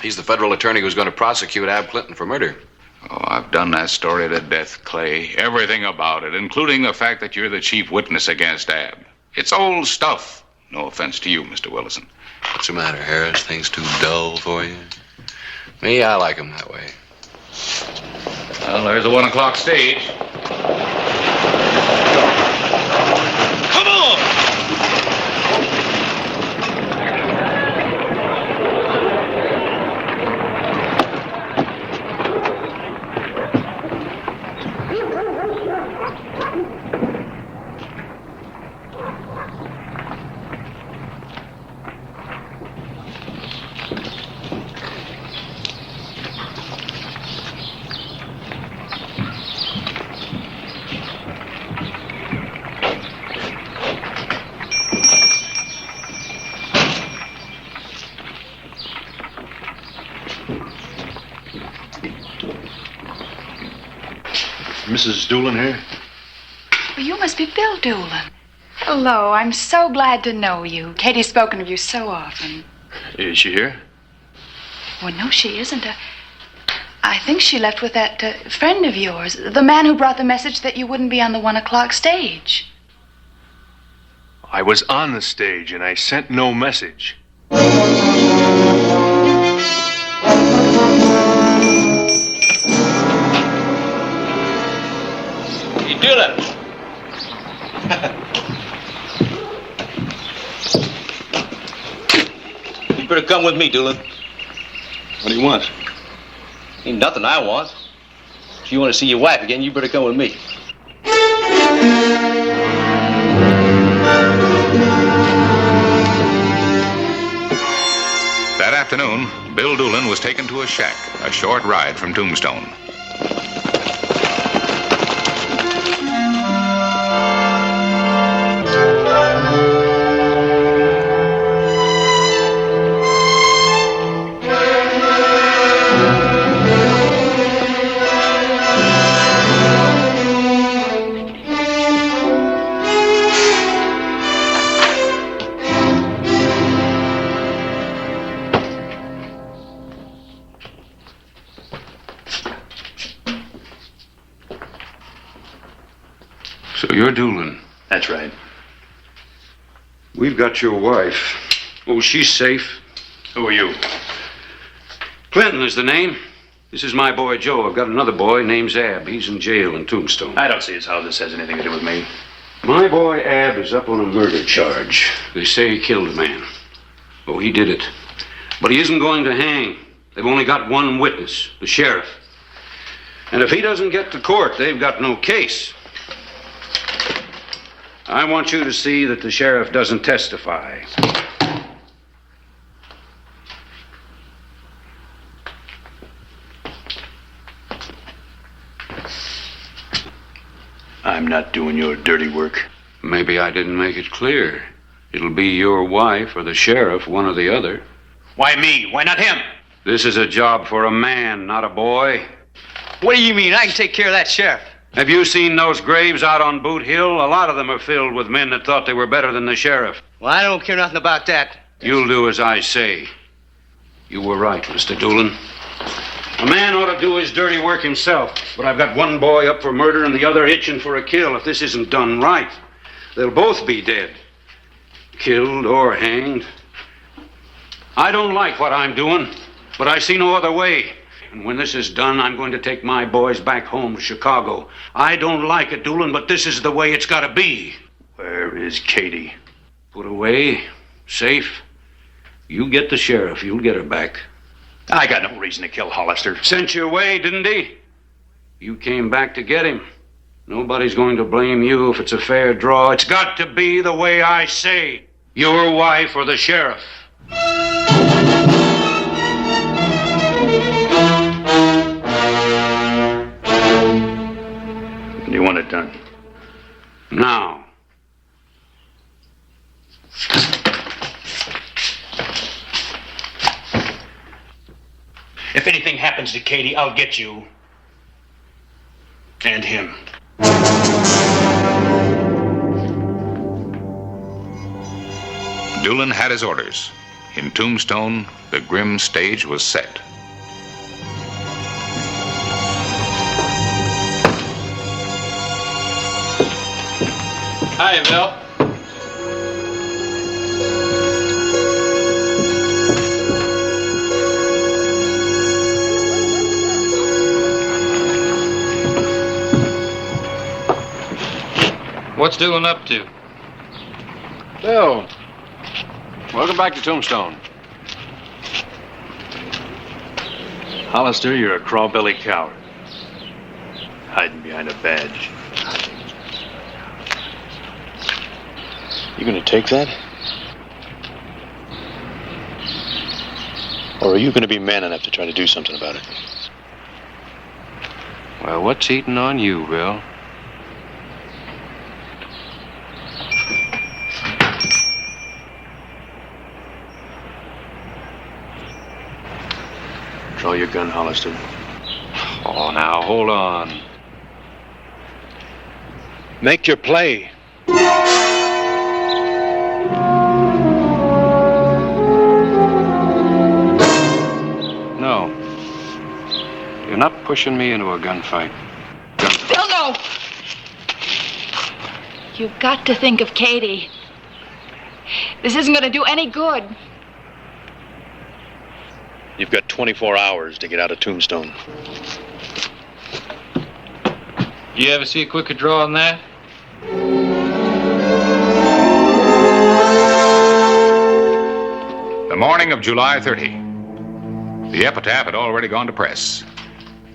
He's the federal attorney who's going to prosecute Ab Clinton for murder. Oh, I've done that story to death, Clay. Everything about it, including the fact that you're the chief witness against Ab. It's old stuff. No offense to you, Mr. Willison. What's the matter, Harris? Things too dull for you? Me, I like 'em that way. Well, there's the 1 o'clock stage. Come on! Mrs. Doolin here? Well, you must be Bill Doolin. Hello, I'm so glad to know you. Katie's spoken of you so often. Is she here? Well, no, she isn't. I think she left with that friend of yours, the man who brought the message that you wouldn't be on the 1 o'clock stage. I was on the stage and I sent no message. You Doolin. You better come with me, Doolin. What do you want? Ain't nothing I want. If you want to see your wife again, you better come with me. That afternoon, Bill Doolin was taken to a shack, a short ride from Tombstone. So you're Doolin. That's right. We've got your wife. Oh, she's safe. Who are you? Clinton is the name. This is my boy Joe. I've got another boy named Ab. He's in jail in Tombstone. I don't see as how this has anything to do with me. My boy Ab is up on a murder charge. They say he killed a man. Oh, he did it. But he isn't going to hang. They've only got one witness, the sheriff. And if he doesn't get to court, they've got no case. I want you to see that the sheriff doesn't testify. I'm not doing your dirty work. Maybe I didn't make it clear. It'll be your wife or the sheriff, one or the other. Why me? Why not him? This is a job for a man, not a boy. What do you mean? I can take care of that sheriff. Have you seen those graves out on Boot Hill? A lot of them are filled with men that thought they were better than the sheriff. Well, I don't care nothing about that. You'll do as I say. You were right, Mr. Doolin. A man ought to do his dirty work himself. But I've got one boy up for murder and the other itching for a kill. If this isn't done right, they'll both be dead. Killed or hanged. I don't like what I'm doing, but I see no other way. And when this is done, I'm going to take my boys back home to Chicago. I don't like it, Doolin, but this is the way it's got to be. Where is Katie? Put away. Safe. You get the sheriff. You'll get her back. I got no reason to kill Hollister. Sent your way, didn't he? You came back to get him. Nobody's going to blame you if it's a fair draw. It's got to be the way I say. Your wife or the sheriff. You want it done? Now. If anything happens to Katie, I'll get you. And him. Doolin had his orders. In Tombstone, the grim stage was set. Hi, Bill. What's Doolin up to? Bill, welcome back to Tombstone. Hollister, you're a crawbelly coward. Hiding behind a badge. You gonna take that? Or are you gonna be man enough to try to do something about it? Well, what's eating on you, Bill? Draw your gun, Hollister. Oh, now, hold on. Make your play. No. You're not pushing me into a gunfight. Bill, no! You've got to think of Katie. This isn't going to do any good. You've got 24 hours to get out of Tombstone. You ever see a quicker draw than that? The morning of July 30. The epitaph had already gone to press.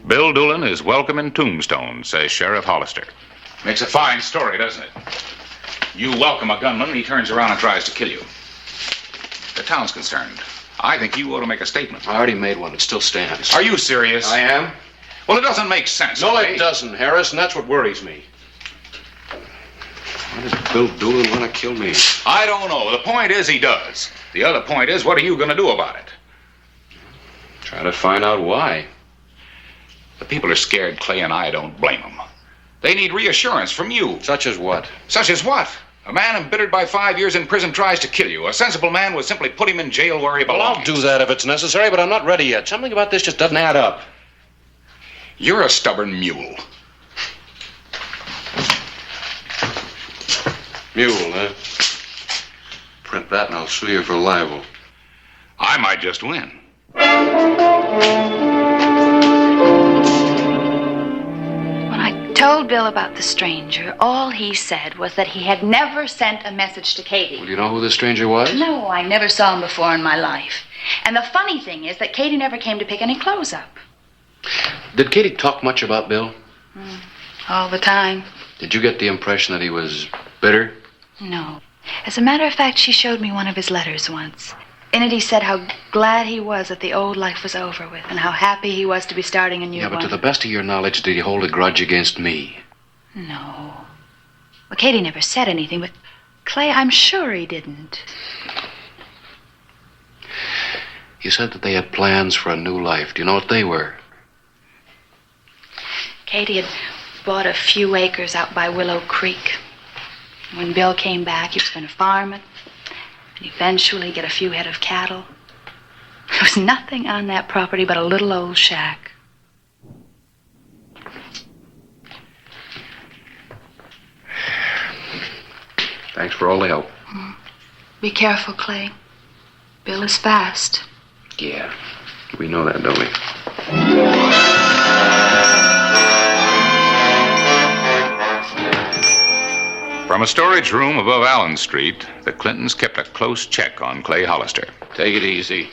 Bill Doolin is welcome in Tombstone, says Sheriff Hollister. Makes a fine story, doesn't it? You welcome a gunman and he turns around and tries to kill you. The town's concerned. I think you ought to make a statement. I already made one. It still stands. Are you serious? I am. Well, it doesn't make sense. No, Clay. it doesn't, Harris, and that's what worries me. Why does Bill Doolin want to kill me? I don't know. The point is he does. The other point is, what are you going to do about it? Try to find out why. The people are scared, Clay, and I don't blame them. They need reassurance from you. Such as what? Such as what? A man embittered by 5 years in prison tries to kill you. A sensible man would simply put him in jail where he belongs. Well, I'll do that if it's necessary, but I'm not ready yet. Something about this just doesn't add up. You're a stubborn mule. Mule, huh? Print that and I'll sue you for libel. I might just win. When I told Bill about the stranger, all he said was that he had never sent a message to Katie. Well, do you know who the stranger was? No, I never saw him before in my life. And the funny thing is that Katie never came to pick any clothes up. Did Katie talk much about Bill? All the time. Did you get the impression that he was bitter? No. As a matter of fact, she showed me one of his letters once. In it, he said how glad he was that the old life was over with and how happy he was to be starting a new one. Yeah, but to the best of your knowledge, did he hold a grudge against me? No. Well, Katie never said anything, but Clay, I'm sure he didn't. You said that they had plans for a new life. Do you know what they were? Katie had bought a few acres out by Willow Creek. When Bill came back, he was going to farm it and eventually get a few head of cattle. There was nothing on that property but a little old shack. Thanks for all the help. Be careful, Clay. Bill is fast. Yeah, we know that, don't we? From a storage room above Allen Street, the Clintons kept a close check on Clay Hollister. Take it easy.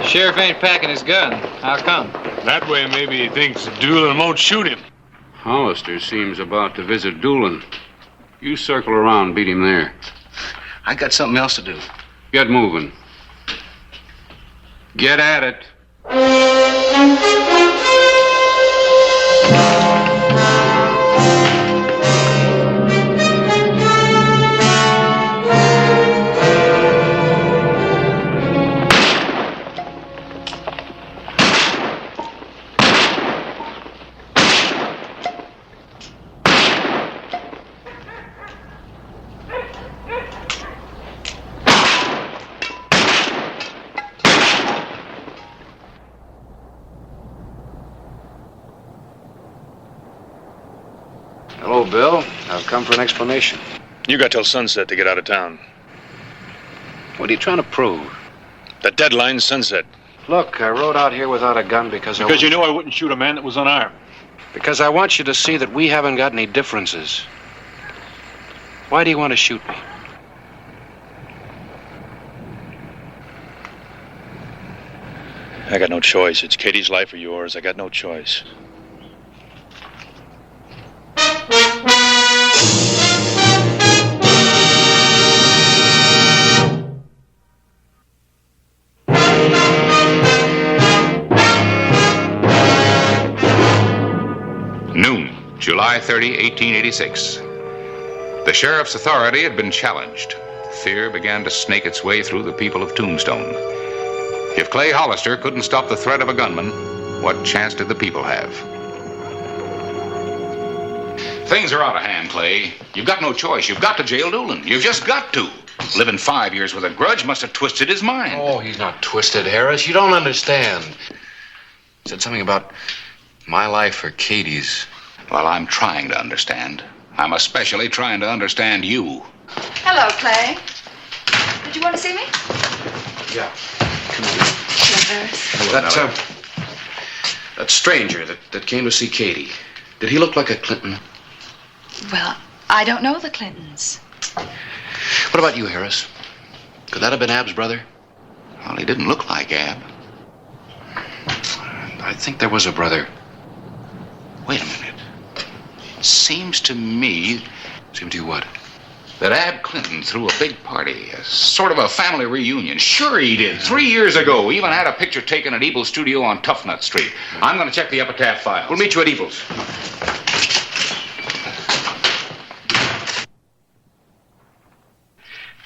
Sheriff ain't packing his gun. How come? That way, maybe he thinks Doolin won't shoot him. Hollister seems about to visit Doolin. You circle around, beat him there. I got something else to do. Get moving. Get at it. Hello, Bill. I've come for an explanation. You got till sunset to get out of town. What are you trying to prove? The deadline's sunset. Look, I rode out here without a gun because you knew I wouldn't shoot a man that was unarmed. Because I want you to see that we haven't got any differences. Why do you want to shoot me? I got no choice. It's Katie's life or yours. I got no choice. Noon, July 30, 1886. The sheriff's authority had been challenged. Fear began to snake its way through the people of Tombstone. If Clay Hollister couldn't stop the threat of a gunman, what chance did the people have? Things are out of hand, Clay. You've got no choice. You've got to jail Doolin. You've just got to. Living 5 years with a grudge must have twisted his mind. Oh, he's not twisted, Harris. You don't understand. He said something about my life or Katie's. Well, I'm trying to understand. I'm especially trying to understand you. Hello, Clay. Did you want to see me? Yeah. Hello, That stranger that came to see Katie, did he look like a Clinton? Well, I don't know the Clintons. What about you, Harris? Could that have been Ab's brother? Well, he didn't look like Ab. I think there was a brother. Wait a minute. It seems to me... Seem to you what? That Ab Clinton threw a big party, a sort of a family reunion. Sure he did. 3 years ago. Even had a picture taken at Ebel's studio on Tough Nut Street. I'm going to check the epitaph files. We'll meet you at Ebel's.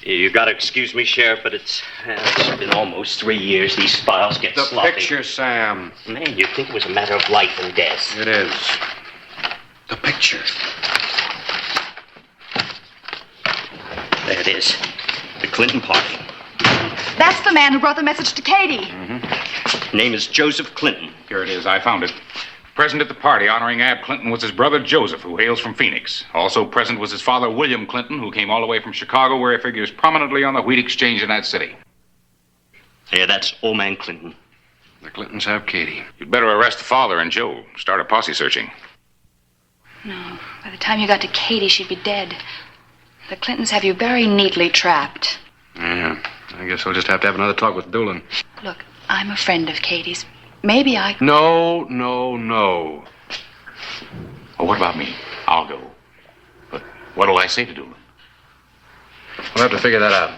You gotta excuse me, Sheriff, but it's been almost 3 years. These files get sloppy. The picture, Sam. Man, you'd think it was a matter of life and death. It is. The picture. There it is. The Clinton party. That's the man who brought the message to Katie. Name is Joseph Clinton. Here it is. I found it. Present at the party honoring Ab Clinton was his brother Joseph, who hails from Phoenix. Also present was his father William Clinton, who came all the way from Chicago, where he figures prominently on the wheat exchange in that city. Yeah, that's old man Clinton. The Clintons have Katie. You'd better arrest the father and Joe. Start a posse searching. No, by the time you got to Katie, she'd be dead. The Clintons have you very neatly trapped. Yeah, I guess we'll just have to have another talk with Doolin. Look, I'm a friend of Katie's. Maybe I... No. Well, what about me? I'll go. But what'll I say to Doolin? We'll have to figure that out.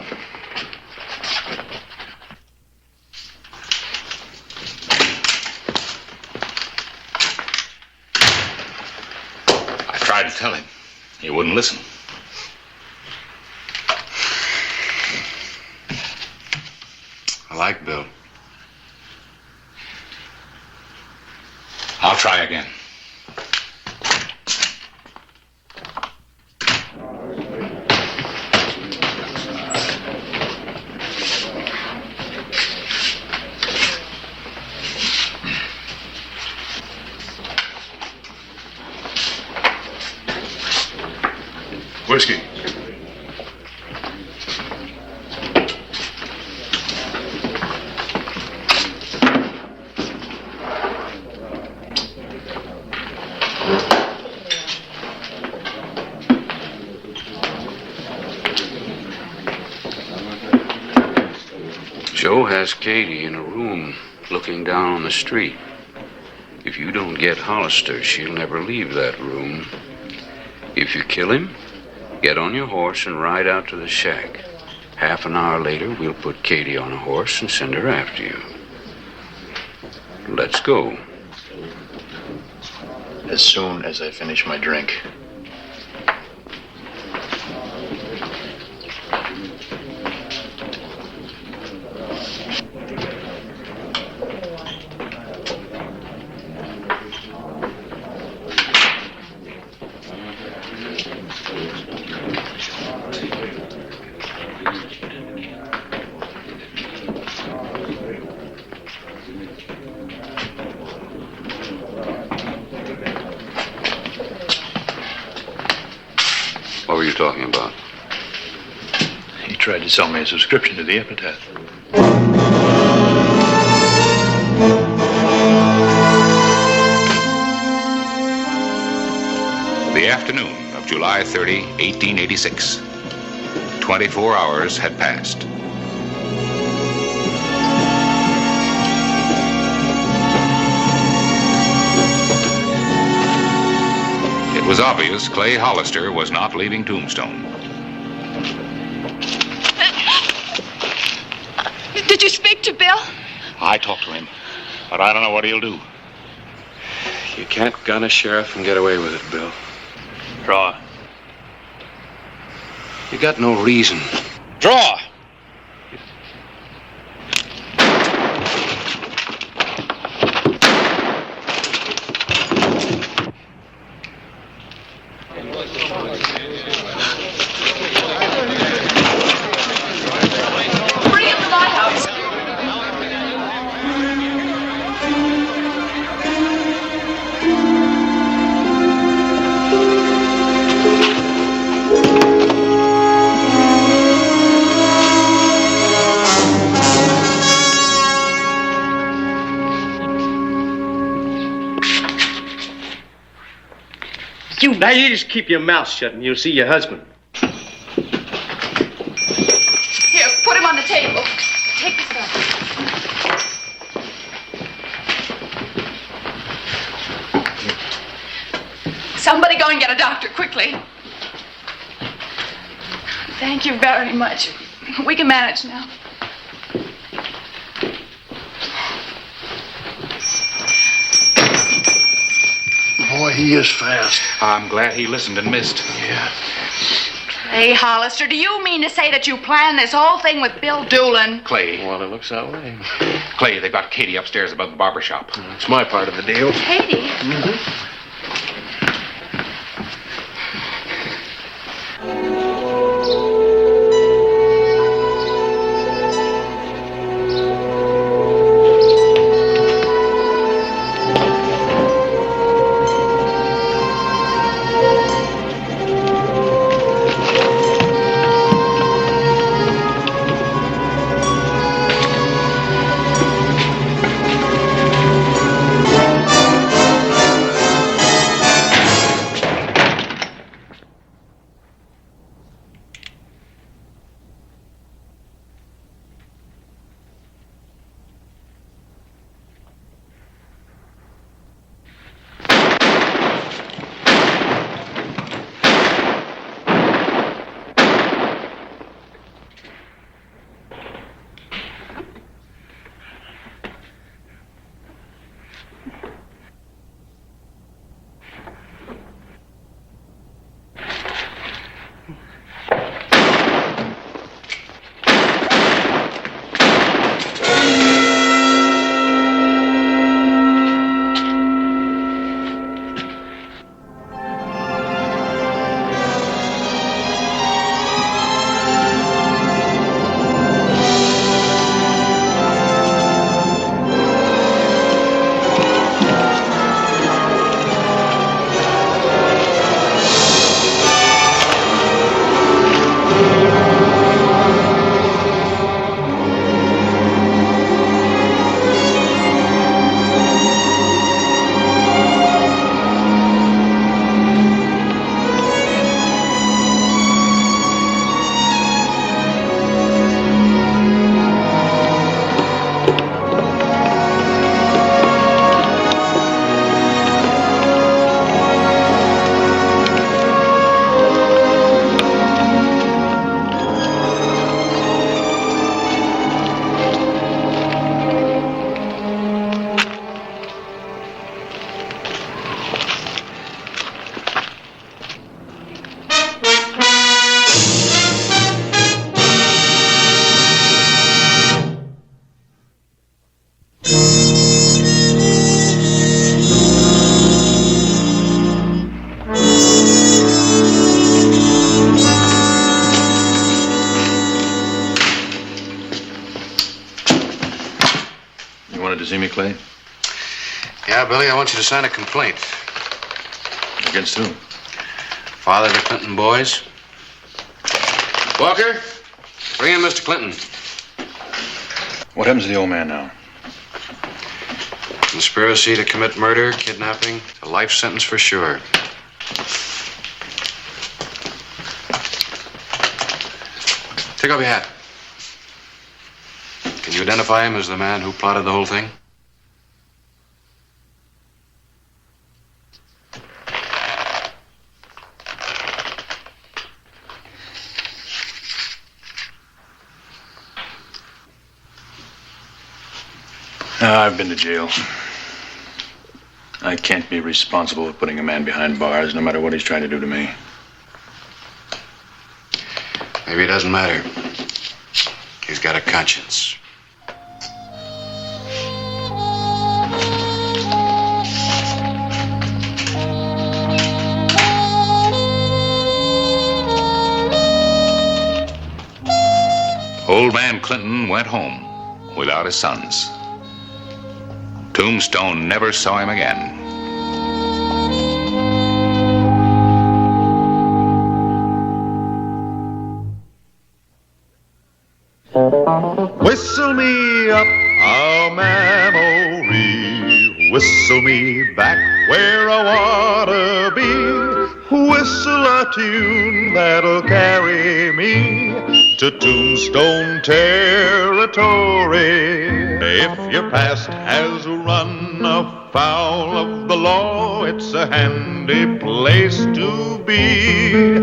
I tried to tell him. He wouldn't listen. I like Bill. I'll try again. Whiskey. Joe has Katie in a room looking down on the street. If you don't get Hollister, she'll never leave that room. If you kill him, get on your horse and ride out to the shack. Half an hour later, we'll put Katie on a horse and send her after you. Let's go. As soon as I finish my drink. What were you talking about? He tried to sell me a subscription to the Epitaph. The afternoon of July 30, 1886. 24 hours had passed. It was obvious Clay Hollister was not leaving Tombstone. Did you speak to Bill? I talked to him, but I don't know what he'll do. You can't gun a sheriff and get away with it, Bill. Draw. You got no reason. Draw! Bring him to my house. Now you just keep your mouth shut and you'll see your husband. Here, put him on the table. Take this up. Somebody go and get a doctor, quickly. Thank you very much. We can manage now. Boy, he is fast. I'm glad he listened and missed. Yeah. Hey, Hollister, do you mean to say that you planned this whole thing with Bill Doolin? Clay. Well, it looks that way. Clay, they've got Katie upstairs above the barber shop. It's my part of the deal. Katie? Mm-hmm. to see me, Clay? Yeah, Billy, I want you to sign a complaint. Against who? Father of the Clinton boys. Walker, bring in Mr. Clinton. What happens to the old man now? Conspiracy to commit murder, kidnapping, a life sentence for sure. Take off your hat. Can you identify him as the man who plotted the whole thing? I've been to jail. I can't be responsible for putting a man behind bars, no matter what he's trying to do to me. Maybe it doesn't matter. He's got a conscience. Old man Clinton went home without his sons. Tombstone never saw him again. Whistle me up a memory, whistle me back where I wanna be, whistle a tune that'll carry me to Tombstone territory. If your past has run afoul of the law, it's a handy place to be,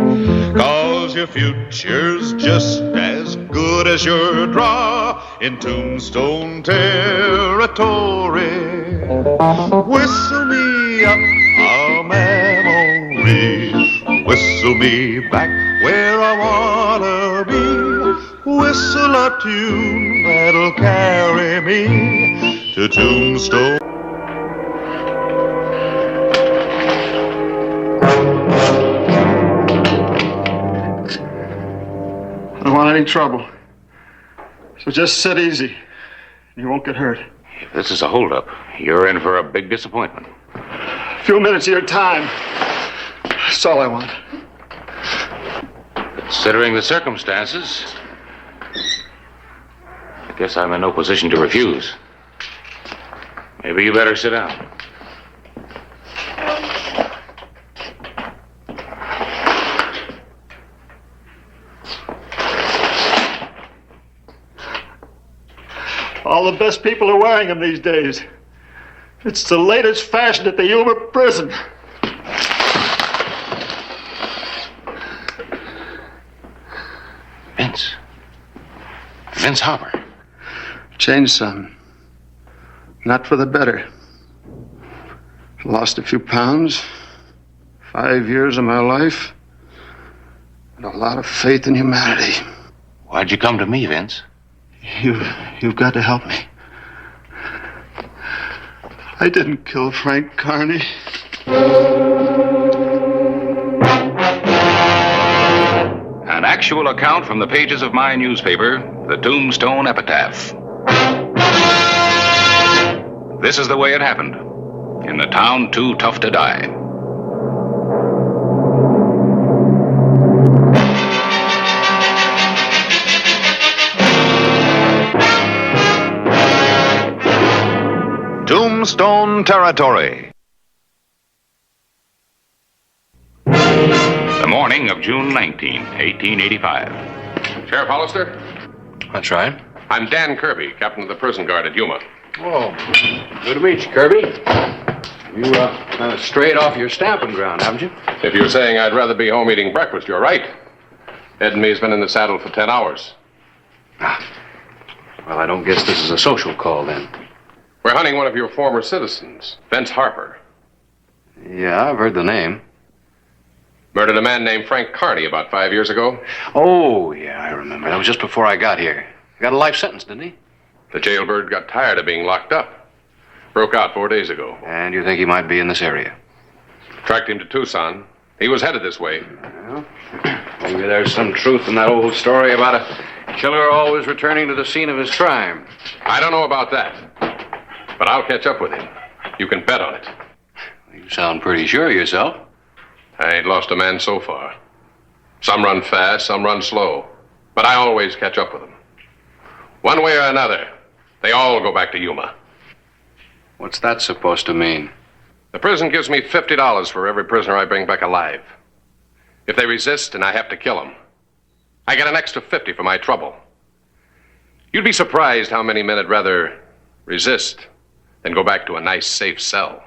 'cause your future's just as good as your draw in Tombstone territory. Whistle me up a memory, whistle me back where I wanna be, whistle a tune that'll carry me to Tombstone. I don't want any trouble. So just sit easy. You won't get hurt. If this is a holdup, you're in for a big disappointment. A few minutes of your time. That's all I want. Considering the circumstances, I guess I'm in no position to refuse. Maybe you better sit down. All the best people are wearing them these days. It's the latest fashion at the Yuma prison. Vince Harper. Changed some. Not for the better. Lost a few pounds. 5 years of my life. And a lot of faith in humanity. Why'd you come to me, Vince? You've got to help me. I didn't kill Frank Carney. An actual account from the pages of my newspaper, the Tombstone Epitaph. This is the way it happened, in the town too tough to die. Tombstone territory. The morning of June 19, 1885. Sheriff Hollister? That's right. I'm Dan Kirby, captain of the prison guard at Yuma. Oh, good to meet you, Kirby. You strayed off your stamping ground, haven't you? If you're saying I'd rather be home eating breakfast, you're right. Ed and me's been in the saddle for 10 hours. Well, I don't guess this is a social call, then. We're hunting one of your former citizens, Vince Harper. Yeah, I've heard the name. Murdered a man named Frank Carney about 5 years ago. Oh, yeah, I remember. That was just before I got here. He got a life sentence, didn't he? The jailbird got tired of being locked up. Broke out 4 days ago. And you think he might be in this area? Tracked him to Tucson. He was headed this way. Well, maybe there's some truth in that old story about a killer always returning to the scene of his crime. I don't know about that. But I'll catch up with him. You can bet on it. You sound pretty sure of yourself. I ain't lost a man so far. Some run fast, some run slow. But I always catch up with them. One way or another, they all go back to Yuma. What's that supposed to mean? The prison gives me $50 for every prisoner I bring back alive. If they resist and I have to kill them, I get an extra 50 for my trouble. You'd be surprised how many men would rather resist than go back to a nice, safe cell.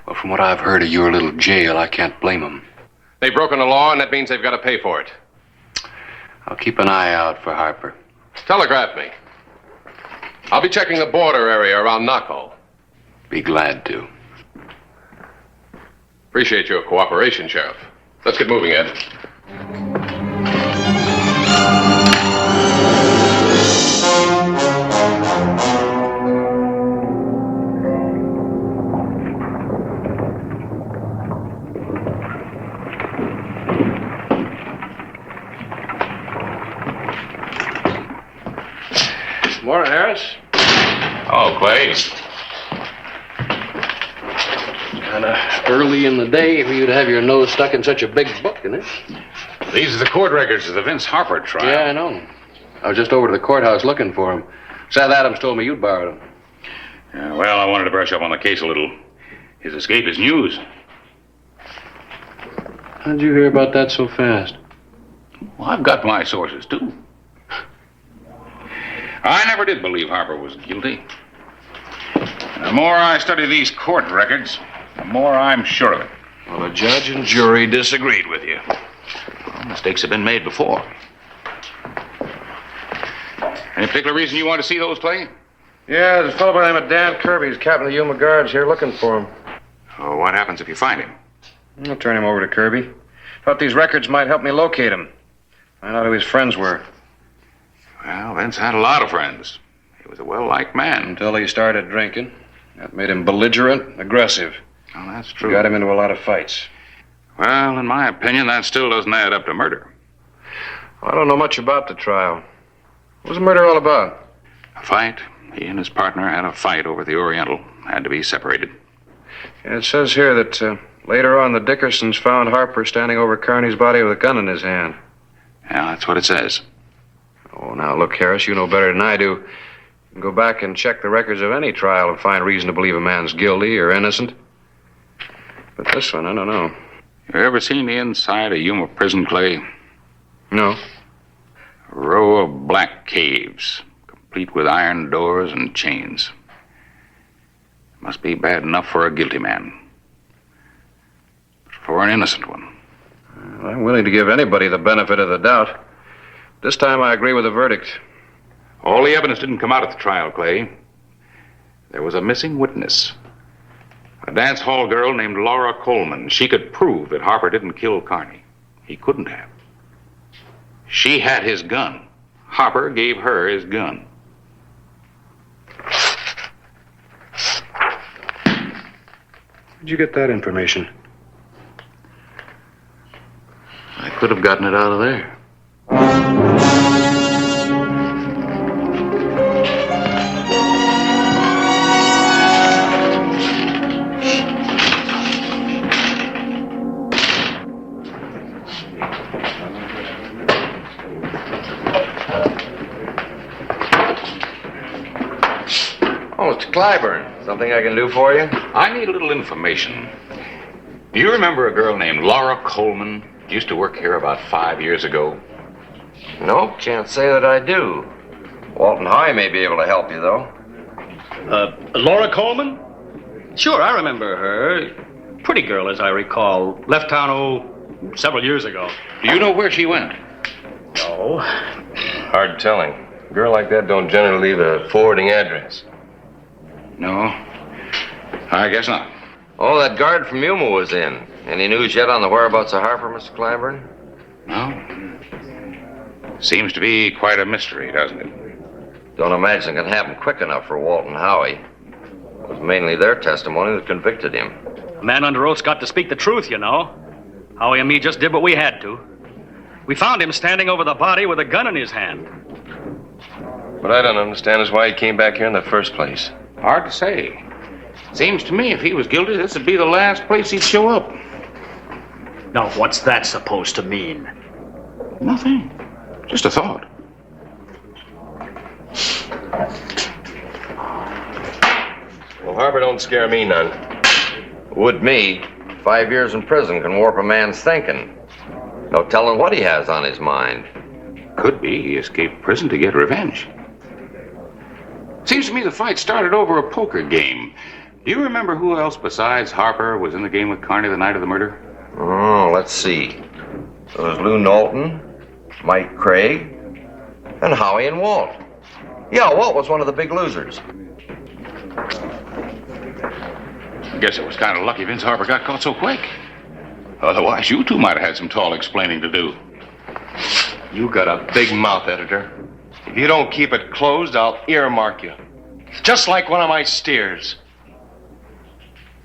Well, from what I've heard of your little jail, I can't blame them. They've broken the law, and that means they've got to pay for it. I'll keep an eye out for Harper. Telegraph me. I'll be checking the border area around Naco. Be glad to. Appreciate your cooperation, Sheriff. Let's get moving, Ed. Morning, Harris. Oh, Clay. Kind of early in the day for you to have your nose stuck in such a big book, isn't it? These are the court records of the Vince Harper trial. Yeah, I know. I was just over to the courthouse looking for him. Seth Adams told me you'd borrowed him. Yeah, well, I wanted to brush up on the case a little. His escape is news. How'd you hear about that so fast? Well, I've got my sources, too. I never did believe Harper was guilty. The more I study these court records, the more I'm sure of it. Well, the judge and jury disagreed with you. Well, mistakes have been made before. Any particular reason you want to see those, Clay? Yeah, there's a fellow by the name of Dan Kirby. He's captain of the Yuma Guards here looking for him. Oh, what happens if you find him? I'll turn him over to Kirby. Thought these records might help me locate him. Find out who his friends were. Well, Vince had a lot of friends. He was a well-liked man. Until he started drinking. That made him belligerent, aggressive. Oh, that's true. Got him into a lot of fights. Well, in my opinion, that still doesn't add up to murder. Well, I don't know much about the trial. What was the murder all about? A fight. He and his partner had a fight over the Oriental. Had to be separated. Yeah, it says here that later on the Dickersons found Harper standing over Carney's body with a gun in his hand. Yeah, that's what it says. Oh, now, look, Harris, you know better than I do. You can go back and check the records of any trial and find reason to believe a man's guilty or innocent. But this one, I don't know. You ever seen the inside of Yuma prison, Clay? No. A row of black caves, complete with iron doors and chains. Must be bad enough for a guilty man. But for an innocent one. Well, I'm willing to give anybody the benefit of the doubt. This time I agree with the verdict. All the evidence didn't come out at the trial, Clay. There was a missing witness. A dance hall girl named Laura Coleman. She could prove that Harper didn't kill Carney. He couldn't have. She had his gun. Harper gave her his gun. Where'd you get that information? I could have gotten it out of there. Oh, Mr. Clyburn. Something I can do for you? I need a little information. Do you remember a girl named Laura Coleman? Used to work here about 5 years ago. Nope, can't say that I do. Walton High may be able to help you, though. Laura Coleman? Sure, I remember her. Pretty girl, as I recall. Left town, several years ago. Do you know where she went? No. Hard telling. A girl like that don't generally leave a forwarding address. No, I guess not. Oh, that guard from Yuma was in. Any news yet on the whereabouts of Harper, Mr. Clyburn? No. Seems to be quite a mystery, doesn't it? Don't imagine it can happen quick enough for Walton Howie. It was mainly their testimony that convicted him. A man under oath's got to speak the truth, you know. Howie and me just did what we had to. We found him standing over the body with a gun in his hand. What I don't understand is why he came back here in the first place. Hard to say. Seems to me if he was guilty, this would be the last place he'd show up. Now, what's that supposed to mean? Nothing. Just a thought. Well, Harper don't scare me none. Would me. 5 years in prison can warp a man's thinking. No telling what he has on his mind. Could be he escaped prison to get revenge. Seems to me the fight started over a poker game. Do you remember who else besides Harper was in the game with Carney the night of the murder? Oh, let's see. There was Lou Knowlton, Mike Craig, and Howie and Walt. Yeah, Walt was one of the big losers. I guess it was kind of lucky Vince Harper got caught so quick. Otherwise, you two might have had some tall explaining to do. You got a big mouth, editor. If you don't keep it closed, I'll earmark you. Just like one of my steers.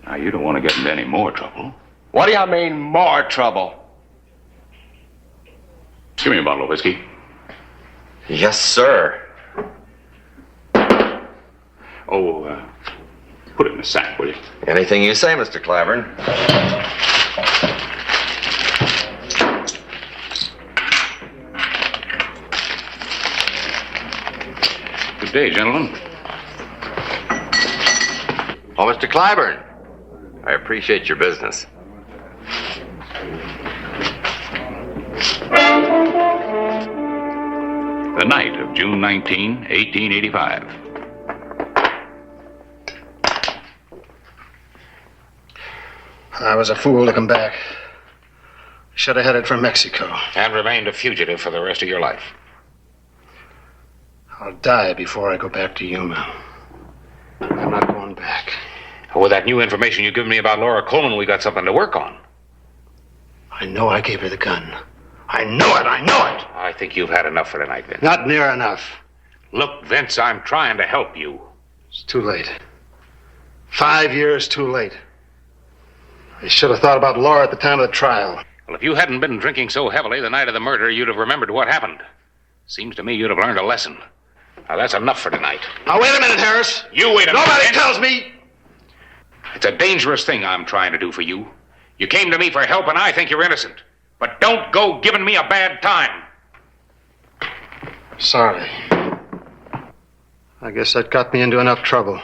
Now, you don't want to get into any more trouble. What do you mean, more trouble? Give me a bottle of whiskey. Yes, sir. Oh, put it in the sack, will you? Anything you say, Mr. Clavering. Good day, gentlemen. Oh, Mr. Clyburn. I appreciate your business. The night of June 19, 1885. I was a fool to come back. Should have headed for Mexico. And remained a fugitive for the rest of your life. I'll die before I go back to Yuma. I'm not going back. With that new information you've given me about Laura Coleman, we got something to work on. I know I gave her the gun. I know it! I know it! I think you've had enough for tonight, Vince. Not near enough. Look, Vince, I'm trying to help you. It's too late. 5 years too late. I should have thought about Laura at the time of the trial. Well, if you hadn't been drinking so heavily the night of the murder, you'd have remembered what happened. Seems to me you'd have learned a lesson. Now, that's enough for tonight. Now, wait a minute, Harris. You wait a minute. Nobody tells me. It's a dangerous thing I'm trying to do for you. You came to me for help, and I think you're innocent. But don't go giving me a bad time. Sorry. I guess that got me into enough trouble.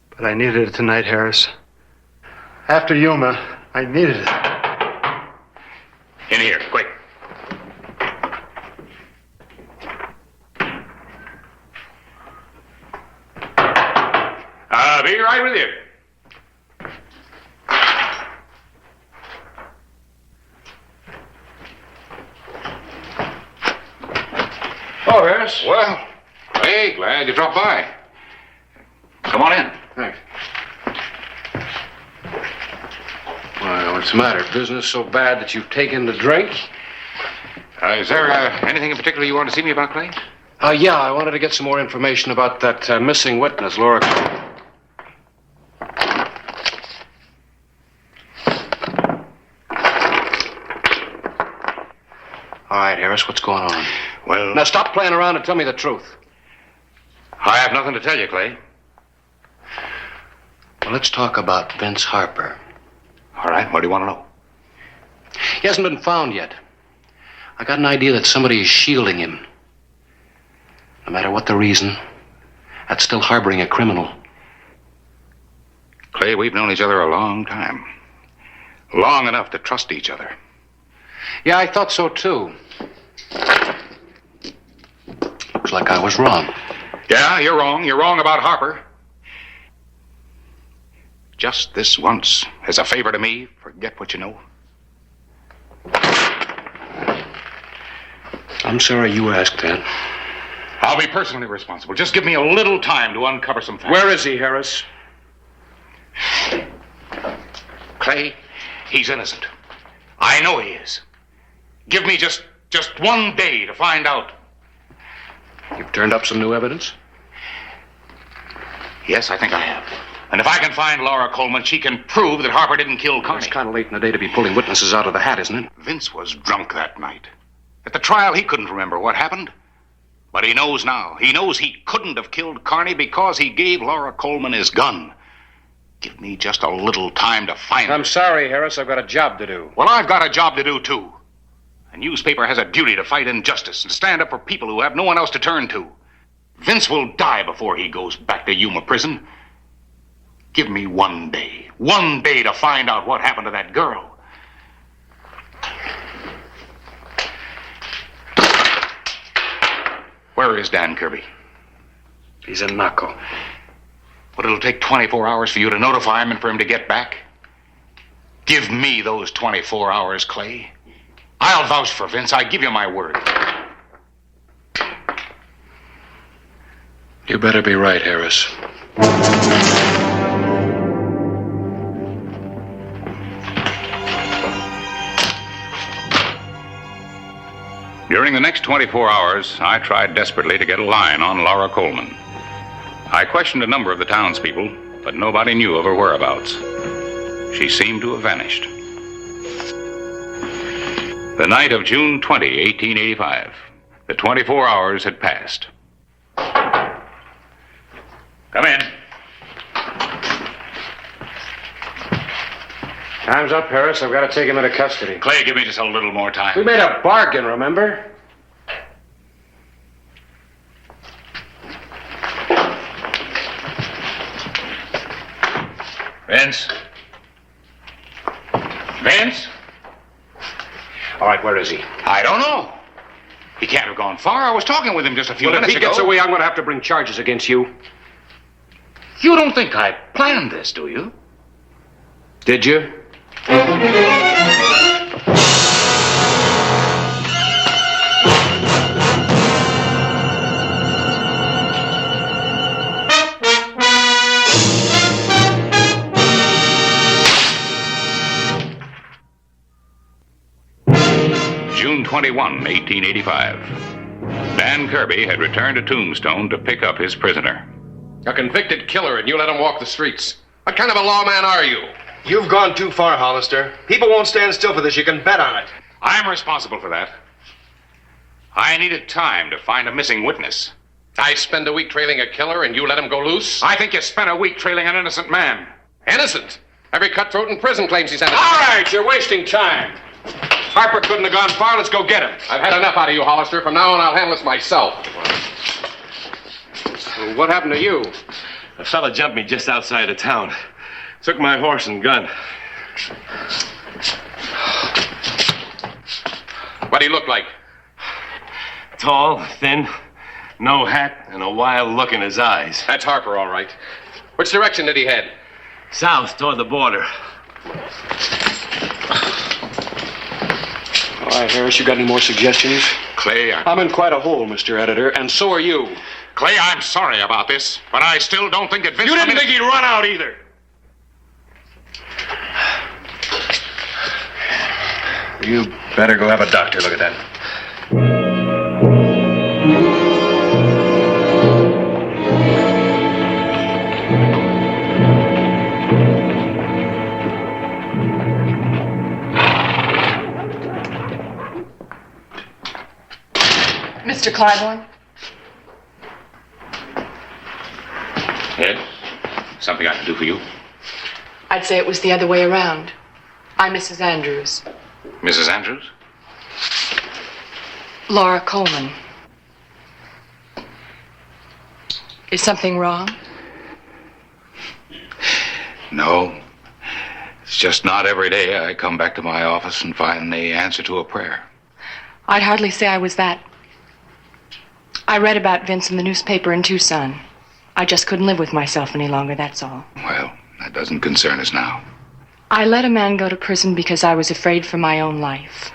But I needed it tonight, Harris. After Yuma, I needed it. In here, quick. I'll be right with you. Oh, Harris. Well, hey, glad you dropped by. Come on in. Thanks. Well, what's the matter? Business so bad that you've taken to drink? Is there anything in particular you want to see me about, Clay? Yeah, I wanted to get some more information about that missing witness, Laura. All right, Harris, what's going on? Well... Now, stop playing around and tell me the truth. I have nothing to tell you, Clay. Well, let's talk about Vince Harper. All right, what do you want to know? He hasn't been found yet. I got an idea that somebody is shielding him. No matter what the reason, that's still harboring a criminal. Clay, we've known each other a long time. Long enough to trust each other. Yeah, I thought so, too. Looks like I was wrong. Yeah, you're wrong. You're wrong about Harper. Just this once, as a favor to me, forget what you know. I'm sorry you asked that. I'll be personally responsible. Just give me a little time to uncover some facts. Where is he, Harris? Clay, he's innocent. I know he is. Give me just 1 day to find out. You've turned up some new evidence? Yes, I think I have. And if I can find Laura Coleman, she can prove that Harper didn't kill Carney. It's kind of late in the day to be pulling witnesses out of the hat, isn't it? Vince was drunk that night. At the trial, he couldn't remember what happened. But he knows now. He knows he couldn't have killed Carney because he gave Laura Coleman his gun. Give me just a little time to find her. I'm sorry, Harris. I've got a job to do. Well, I've got a job to do, too. A newspaper has a duty to fight injustice and stand up for people who have no one else to turn to. Vince will die before he goes back to Yuma prison. Give me 1 day. 1 day to find out what happened to that girl. Where is Dan Kirby? He's in Naco. But it'll take 24 hours for you to notify him and for him to get back. Give me those 24 hours, Clay. I'll vouch for Vince. I give you my word. You better be right, Harris. During the next 24 hours, I tried desperately to get a line on Laura Coleman. I questioned a number of the townspeople, but nobody knew of her whereabouts. She seemed to have vanished. The night of June 20, 1885. The 24 hours had passed. Come in. Time's up, Harris. I've got to take him into custody. Clay, give me just a little more time. We made a bargain, remember? Vince? Vince? All right, where is he? I don't know. He can't have gone far. I was talking with him just a few minutes ago. If he gets away, I'm going to have to bring charges against you. You don't think I planned this, do you? Did you? June 21, 1885. Dan Kirby had returned to Tombstone to pick up his prisoner. A convicted killer, and you let him walk the streets. What kind of a lawman are you? You've gone too far, Hollister. People won't stand still for this. You can bet on it. I'm responsible for that. I needed time to find a missing witness. I spend a week trailing a killer, and you let him go loose? I think you spent a week trailing an innocent man. Innocent? Every cutthroat in prison claims he's innocent. All right, you're wasting time. Harper couldn't have gone far. Let's go get him. I've had enough out of you, Hollister. From now on, I'll handle this myself. Well, what happened to you? A fella jumped me just outside of town. Took my horse and gun. What'd he look like? Tall, thin, no hat, and a wild look in his eyes. That's Harper, all right. Which direction did he head? South, toward the border. All right, Harris, you got any more suggestions? Clay, I'm in quite a hole, Mr. Editor, and so are you. Clay, I'm sorry about this, but I still don't think that Vince... You didn't think he'd run out either. You better go have a doctor look at that. Mr. Claiborne? Ed, something I can do for you? I'd say it was the other way around. I'm Mrs. Andrews. Mrs. Andrews? Laura Coleman. Is something wrong? No. It's just not every day I come back to my office and find the answer to a prayer. I'd hardly say I was that. I read about Vince in the newspaper in Tucson. I just couldn't live with myself any longer, that's all. Well, that doesn't concern us now. I let a man go to prison because I was afraid for my own life.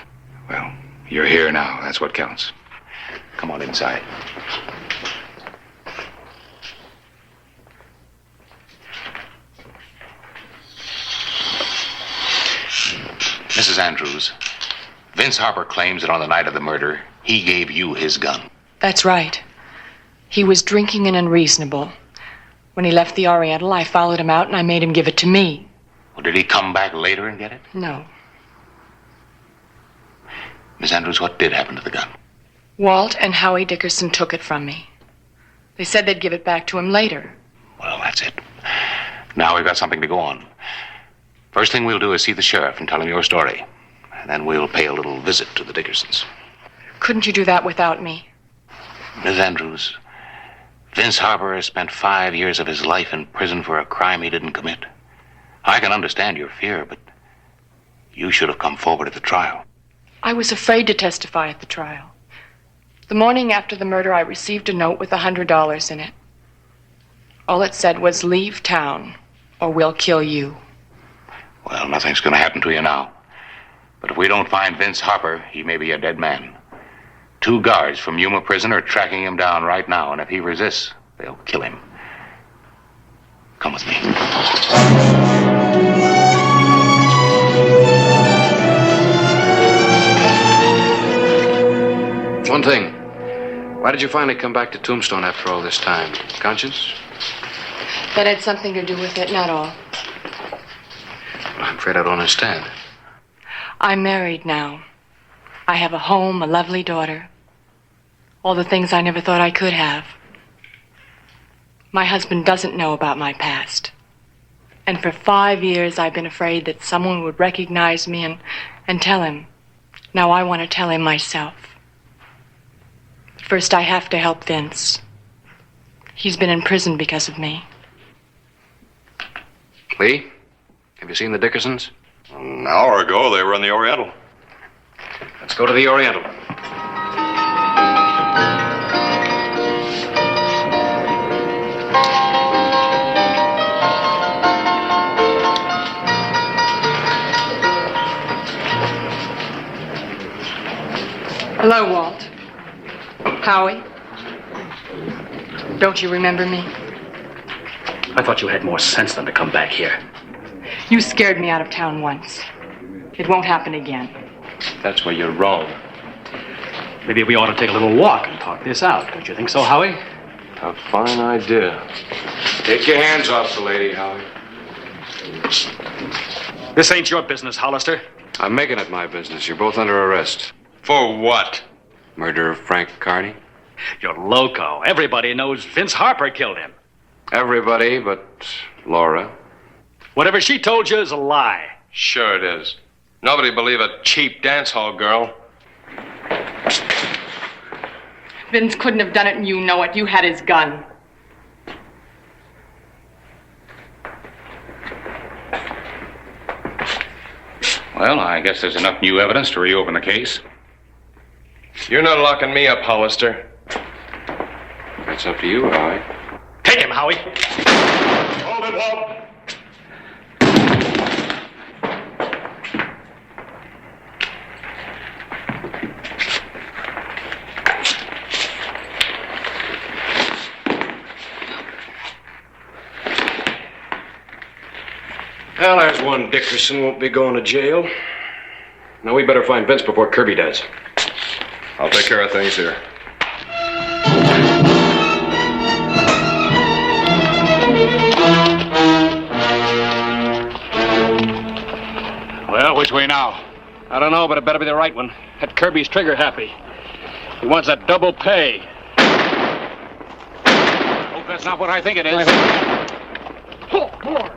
Well, you're here now. That's what counts. Come on inside. Mrs. Andrews, Vince Harper claims that on the night of the murder, he gave you his gun. That's right. He was drinking and unreasonable. When he left the Oriental, I followed him out and I made him give it to me. Well, did he come back later and get it? No. Miss Andrews, what did happen to the gun? Walt and Howie Dickerson took it from me. They said they'd give it back to him later. Well, that's it. Now we've got something to go on. First thing we'll do is see the sheriff and tell him your story. And then we'll pay a little visit to the Dickersons. Couldn't you do that without me? Miss Andrews, Vince Harper has spent 5 years of his life in prison for a crime he didn't commit. I can understand your fear, but you should have come forward at the trial. I was afraid to testify at the trial. The morning after the murder, I received a note with $100 in it. All it said was, "Leave town, or we'll kill you." Well, nothing's going to happen to you now. But if we don't find Vince Harper, he may be a dead man. 2 guards from Yuma Prison are tracking him down right now, and if he resists, they'll kill him. Come with me. One thing. Why did you finally come back to Tombstone after all this time? Conscience? That had something to do with it, not all. I'm afraid I don't understand. I'm married now. I have a home, a lovely daughter. All the things I never thought I could have. My husband doesn't know about my past. And for 5 years, I've been afraid that someone would recognize me and tell him. Now I want to tell him myself. First, I have to help Vince. He's been in prison because of me. Lee, have you seen the Dickersons? An hour ago, they were in the Oriental. Let's go to the Oriental. Hello, Walt. Howie. Don't you remember me? I thought you had more sense than to come back here. You scared me out of town once. It won't happen again. That's where you're wrong. Maybe we ought to take a little walk and talk this out. Don't you think so, Howie? A fine idea. Take your hands off the lady, Howie. This ain't your business, Hollister. I'm making it my business. You're both under arrest. For what? Murder of Frank Carney? You're loco. Everybody knows Vince Harper killed him. Everybody but Laura. Whatever she told you is a lie. Sure it is. Nobody believe a cheap dance hall girl. Vince couldn't have done it, and you know it. You had his gun. Well, I guess there's enough new evidence to reopen the case. You're not locking me up, Hollister. That's up to you, Howie. Take him, Howie. Hold it, Walt. Well, there's one Dickerson won't be going to jail. Now we better find Vince before Kirby does. I'll take care of things here. Well, which way now? I don't know, but it better be the right one. That Kirby's trigger happy. He wants that double pay. Hope that's not what I think it is. Oh, come on.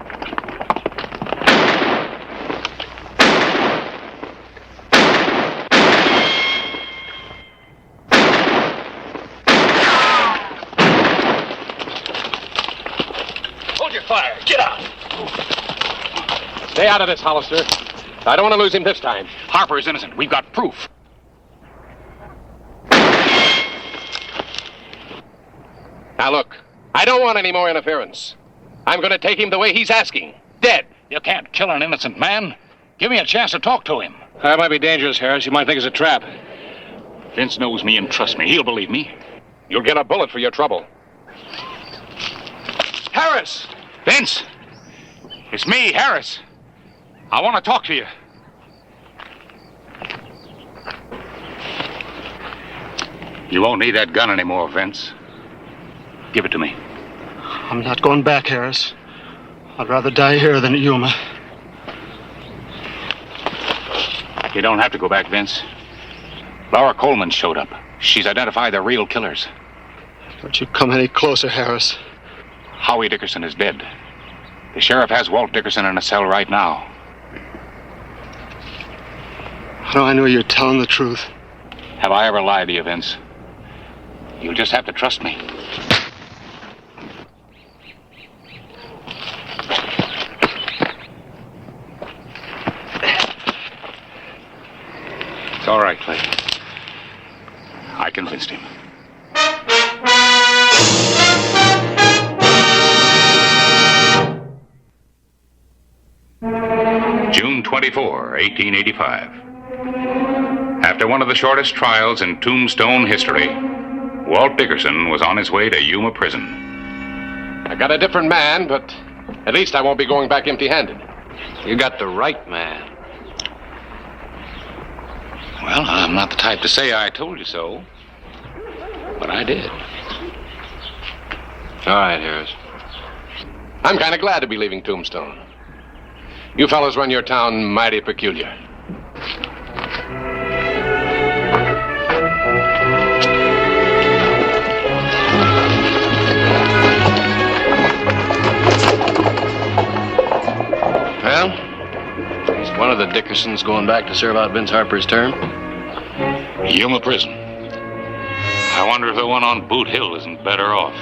Fire! Get out! Stay out of this, Hollister. I don't want to lose him this time. Harper is innocent. We've got proof. Now look, I don't want any more interference. I'm going to take him the way he's asking. Dead. You can't kill an innocent man. Give me a chance to talk to him. That might be dangerous, Harris. You might think it's a trap. Vince knows me and trusts me. He'll believe me. You'll get a bullet for your trouble. Harris! Vince! It's me, Harris. I want to talk to you. You won't need that gun anymore, Vince. Give it to me. I'm not going back, Harris. I'd rather die here than at Yuma. You don't have to go back, Vince. Laura Coleman showed up. She's identified the real killers. Don't you come any closer, Harris. Howie Dickerson is dead. The sheriff has Walt Dickerson in a cell right now. How do I know you're telling the truth? Have I ever lied to you, Vince? You'll just have to trust me. It's all right, Clay. I convinced him. June 24, 1885. After one of the shortest trials in Tombstone history, Walt Dickerson was on his way to Yuma Prison. I got a different man, but at least I won't be going back empty-handed. You got the right man. Well, I'm not the type to say I told you so, but I did. All right, Harris. I'm kind of glad to be leaving Tombstone. You fellows run your town mighty peculiar. Well, is one of the Dickersons going back to serve out Vince Harper's term? Yuma Prison. I wonder if the one on Boot Hill isn't better off.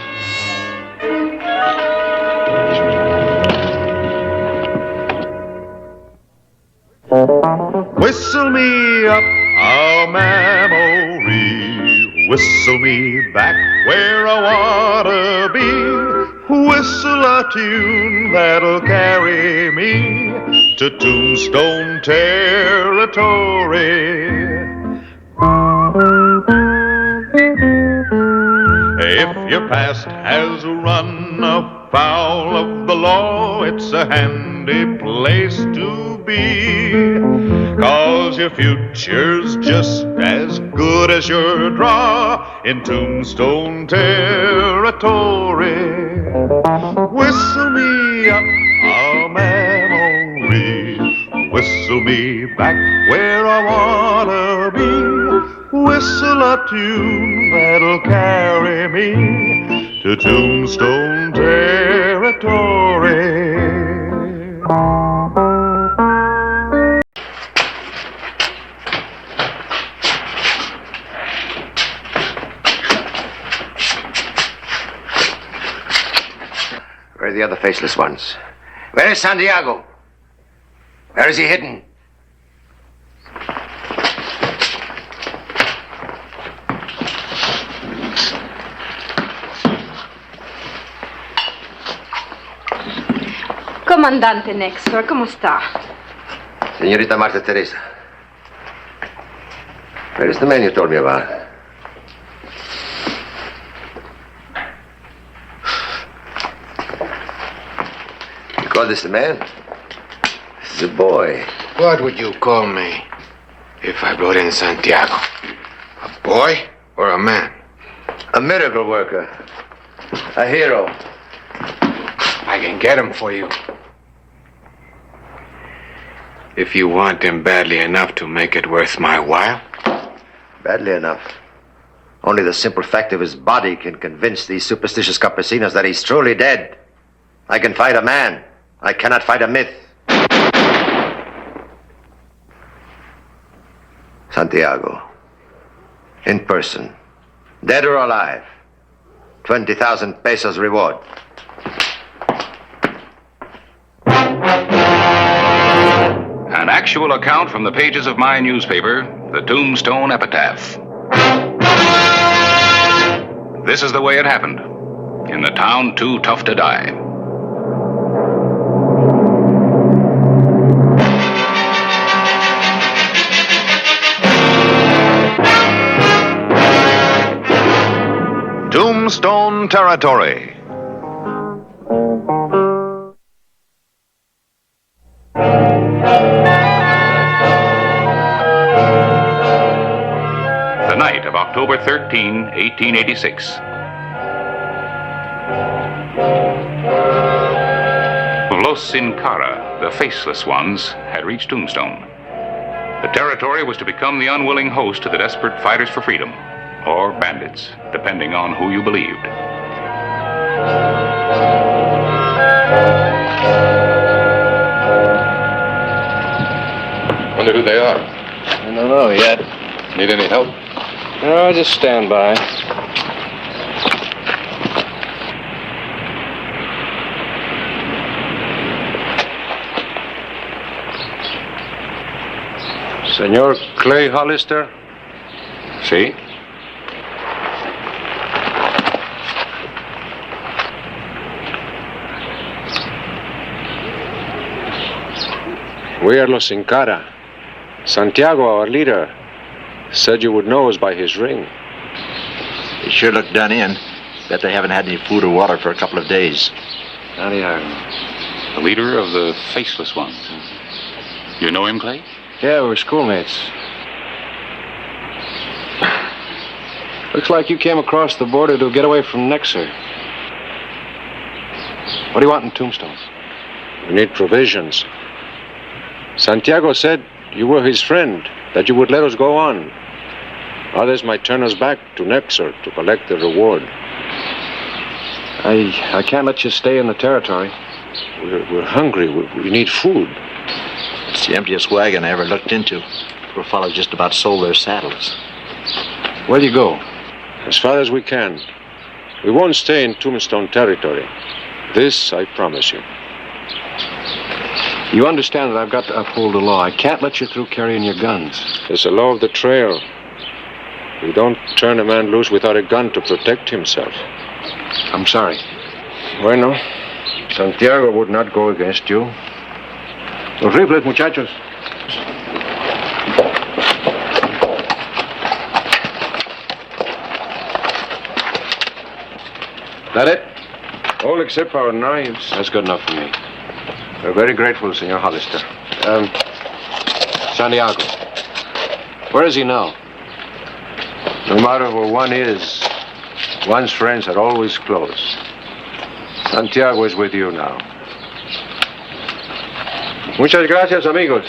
Whistle me up a memory, whistle me back where I wanna be, whistle a tune that'll carry me to Tombstone territory. If your past has run afoul of the law, it's a handy place to be, 'cause your future's just as good as your draw in Tombstone territory. Whistle me up a memory, whistle me back where I wanna be, whistle a tune that'll carry me to Tombstone territory. Where are the other faceless ones? Where is Santiago? Where is he hidden? Comandante Nextor, ¿cómo está? Señorita Marta Teresa. Where is the man you told me about? You call this the man? This is a boy. What would you call me if I brought in Santiago? A boy or a man? A miracle worker. A hero. I can get him for you. If you want him badly enough to make it worth my while. Badly enough. Only the simple fact of his body can convince these superstitious campesinos that he's truly dead. I can fight a man. I cannot fight a myth. Santiago. In person. Dead or alive. 20,000 pesos reward. An actual account from the pages of my newspaper, the Tombstone Epitaph. This is the way it happened, in the town too tough to die. Tombstone territory. The night of October 13, 1886. Los Sin Cara, the faceless ones, had reached Tombstone. The territory was to become the unwilling host to the desperate fighters for freedom, or bandits, depending on who you believed. Wonder who they are. I don't know yet. Need any help? No, just stand by. Senor Clay Hollister? See? We are Los Incara. Santiago, our leader, said you would know us by his ring. They sure look done in. Bet they haven't had any food or water for a couple of days. Santiago. The leader of the Faceless Ones. You know him, Clay? Yeah, we were schoolmates. Looks like you came across the border to get away from Nexer. What do you want in Tombstone? We need provisions. Santiago said you were his friend, that you would let us go on. Others might turn us back to Nexer to collect the reward. I can't let you stay in the territory. We're hungry. We need food. It's the emptiest wagon I ever looked into. Poor fellows just about sold their saddles. Where do you go? As far as we can. We won't stay in Tombstone territory. This I promise you. You understand that I've got to uphold the law. I can't let you through carrying your guns. It's a law of the trail. You don't turn a man loose without a gun to protect himself. I'm sorry. Bueno, Santiago would not go against you. Los rifles, muchachos. That it? All except our knives. That's good enough for me. We're very grateful, Senor Hollister. Santiago. Where is he now? No matter where one is, one's friends are always close. Santiago is with you now. Muchas gracias, amigos.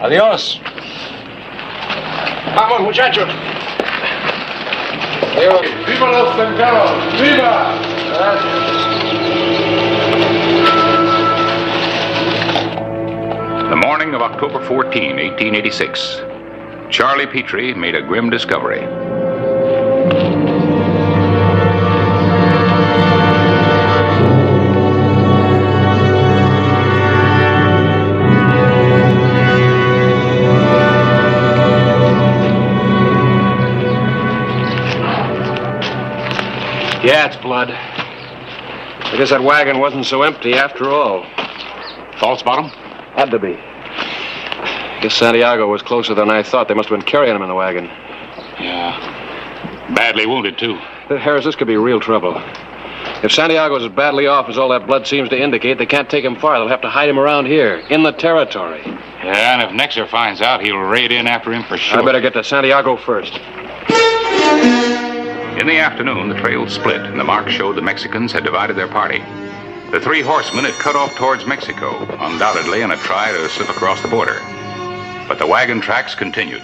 Adiós. Vamos, muchachos. ¡Viva los cercanos! ¡Viva! The morning of October 14, 1886, Charlie Petrie made a grim discovery. Yeah, it's blood. I guess that wagon wasn't so empty after all. False bottom? Had to be. Guess Santiago was closer than I thought. They must have been carrying him in the wagon. Yeah. Badly wounded, too. Harris, this could be real trouble. If Santiago's as badly off as all that blood seems to indicate, they can't take him far. They'll have to hide him around here, in the territory. Yeah, and if Nexer finds out, he'll raid in after him for sure. I better get to Santiago first. In the afternoon, the trail split, and the marks showed the Mexicans had divided their party. The three horsemen had cut off towards Mexico, undoubtedly in a try to slip across the border. But the wagon tracks continued.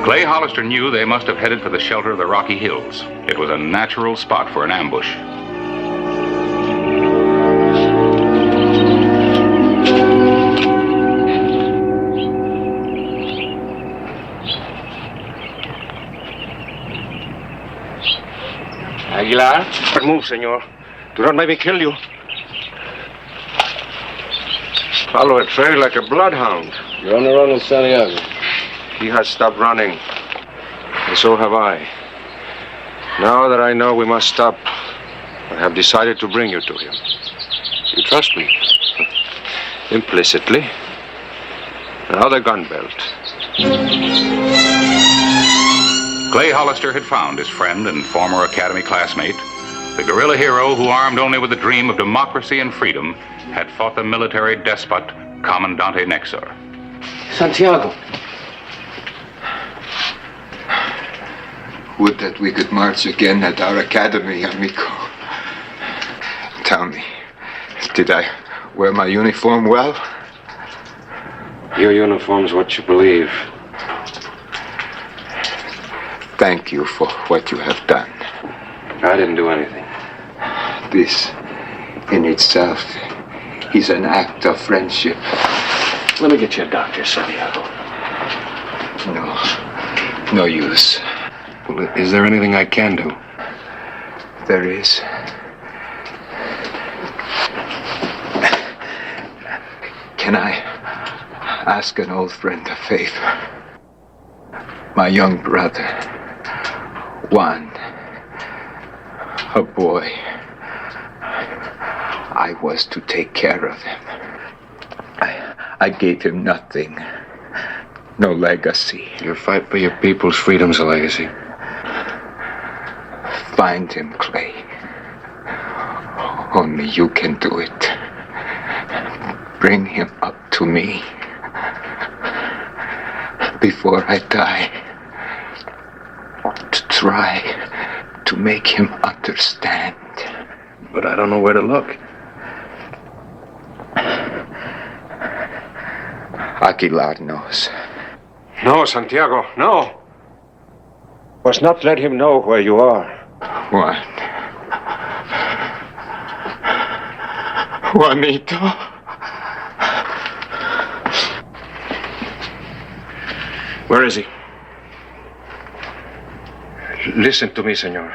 Clay Hollister knew they must have headed for the shelter of the Rocky Hills. It was a natural spot for an ambush. Aguilar, move, senor. Do not make me kill you. Follow a trail like a bloodhound. You're on the run with Santiago. He has stopped running, and so have I. Now that I know we must stop, I have decided to bring you to him. You trust me? Implicitly. Now the gun belt. Clay Hollister had found his friend and former academy classmate, the guerrilla hero who, armed only with the dream of democracy and freedom, had fought the military despot, Comandante Nexer. Santiago. Would that we could march again at our academy, amigo. Tell me, did I wear my uniform well? Your uniform's what you believe. Thank you for what you have done. I didn't do anything. This, in itself, is an act of friendship. Let me get you a doctor, Santiago. No use. Well, is there anything I can do? There is. Can I ask an old friend a favor? My young brother, Juan, a boy. I was to take care of him. I gave him nothing. No legacy. Your fight for your people's freedom's a legacy. Find him, Clay. Only you can do it. Bring him up to me before I die, to try to make him understand. But I don't know where to look. Aguilar knows. No, Santiago, no. Must not let him know where you are. Juan. Juanito. Where is he? Listen to me, senor.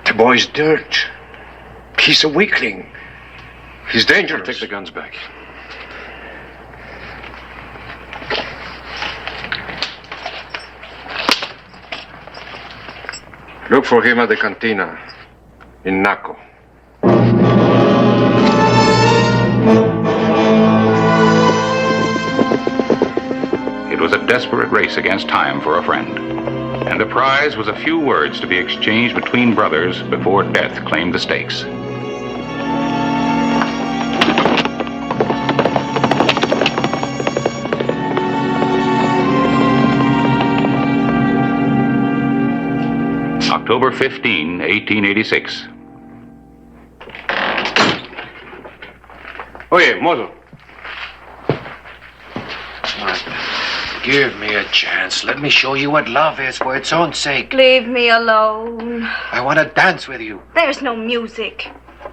The boy's dirt. He's a weakling. He's dangerous. Take the guns back. Look for him at the cantina in Naco. It was a desperate race against time for a friend. And the prize was a few words to be exchanged between brothers before death claimed the stakes. October 15, 1886. Oye, mozo. Give me a chance. Let me show you what love is for its own sake. Leave me alone. I want to dance with you. There's no music.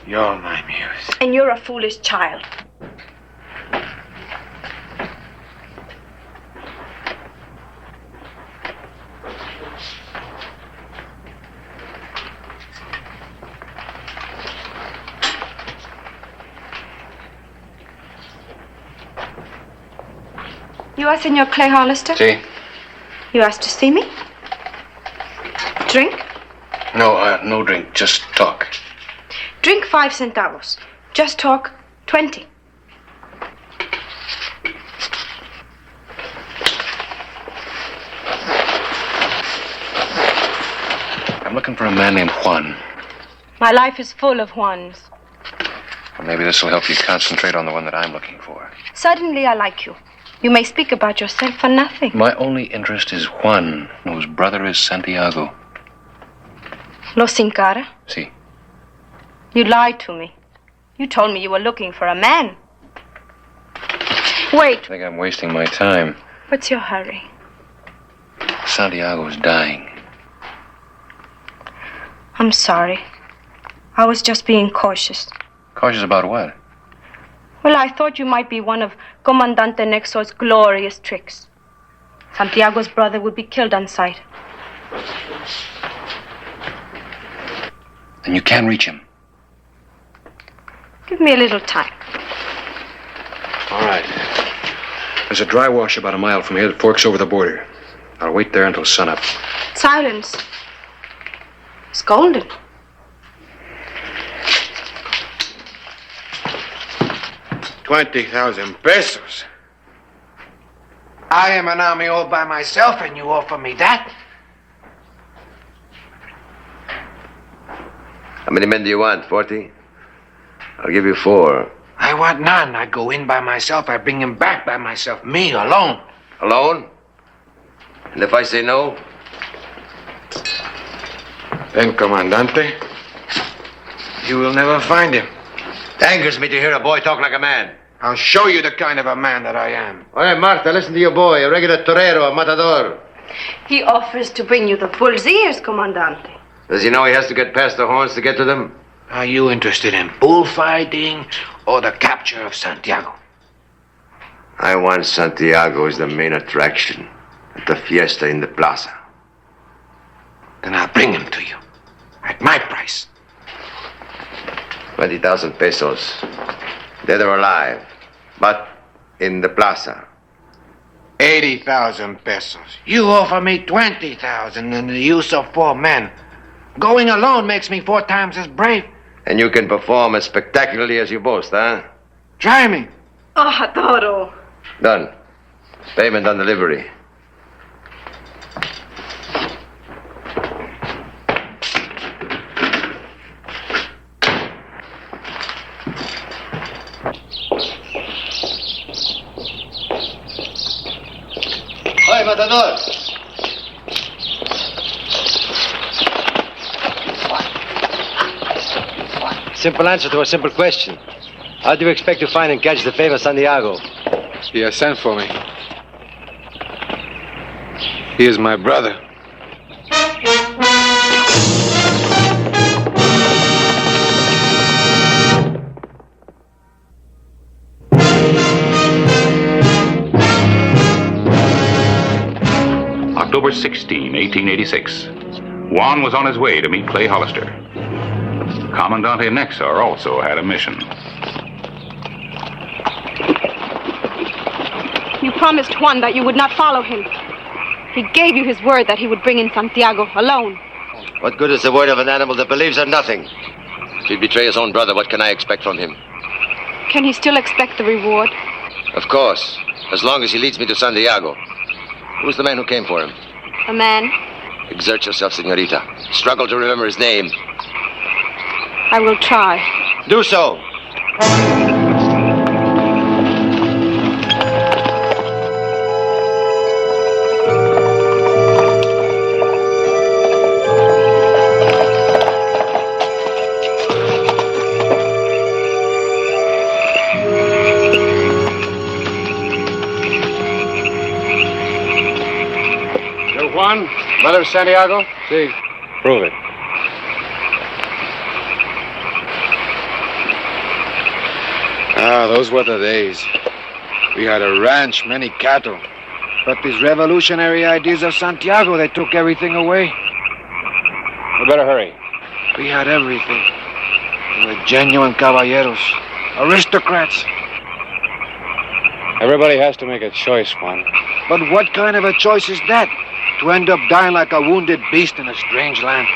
You're my muse. And you're a foolish child. You are Senor Clay Hollister? See? You asked to see me? Drink? No, no drink. Just talk. Drink 5 centavos. Just talk 20. I'm looking for a man named Juan. My life is full of Juans. Well, maybe this will help you concentrate on the one that I'm looking for. Suddenly I like you. You may speak about yourself for nothing. My only interest is Juan, whose brother is Santiago. Lo sin cara? See? You lied to me. You told me you were looking for a man. Wait. I think I'm wasting my time. What's your hurry? Santiago's dying. I'm sorry. I was just being cautious. Cautious about what? Well, I thought you might be one of Comandante Nexo's glorious tricks. Santiago's brother would be killed on sight. And you can reach him. Give me a little time. All right. There's a dry wash about a mile from here that forks over the border. I'll wait there until sunup. Silence. It's golden. $20,000. I am an army all by myself, and you offer me that? How many men do you want? 40? I'll give you 4. I want none. I go in by myself. I bring him back by myself. Me, alone. Alone? And if I say no? Then, Comandante, you will never find him. It angers me to hear a boy talk like a man. I'll show you the kind of a man that I am. All right, Marta, listen to your boy, a regular torero, a matador. He offers to bring you the bull's ears, Comandante. Does he know he has to get past the horns to get to them? Are you interested in bullfighting or the capture of Santiago? I want Santiago as the main attraction at the fiesta in the plaza. Then I'll bring him to you at my price. 20,000 pesos. Dead or alive. But in the plaza. 80,000 pesos. You offer me 20,000 in the use of 4 men. Going alone makes me 4 times as brave. And you can perform as spectacularly as you boast, huh? Try me. Oh, adoro. Done. Payment on delivery. Hi, Matador. Simple answer to a simple question. How do you expect to find and catch the famous Santiago? He has sent for me. He is my brother. October 16, 1886. Juan was on his way to meet Clay Hollister. Comandante Nexar also had a mission. You promised Juan that you would not follow him. He gave you his word that he would bring in Santiago alone. What good is the word of an animal that believes in nothing? If he'd betray his own brother, what can I expect from him? Can he still expect the reward? Of course, as long as he leads me to Santiago. Who's the man who came for him? A man? Exert yourself, senorita. Struggle to remember his name. I will try. Do so. Juan, brother of Santiago? See, prove it. Ah, those were the days. We had a ranch, many cattle. But these revolutionary ideas of Santiago, they took everything away. We better hurry. We had everything. We were genuine caballeros, aristocrats. Everybody has to make a choice, Juan. But what kind of a choice is that? To end up dying like a wounded beast in a strange land.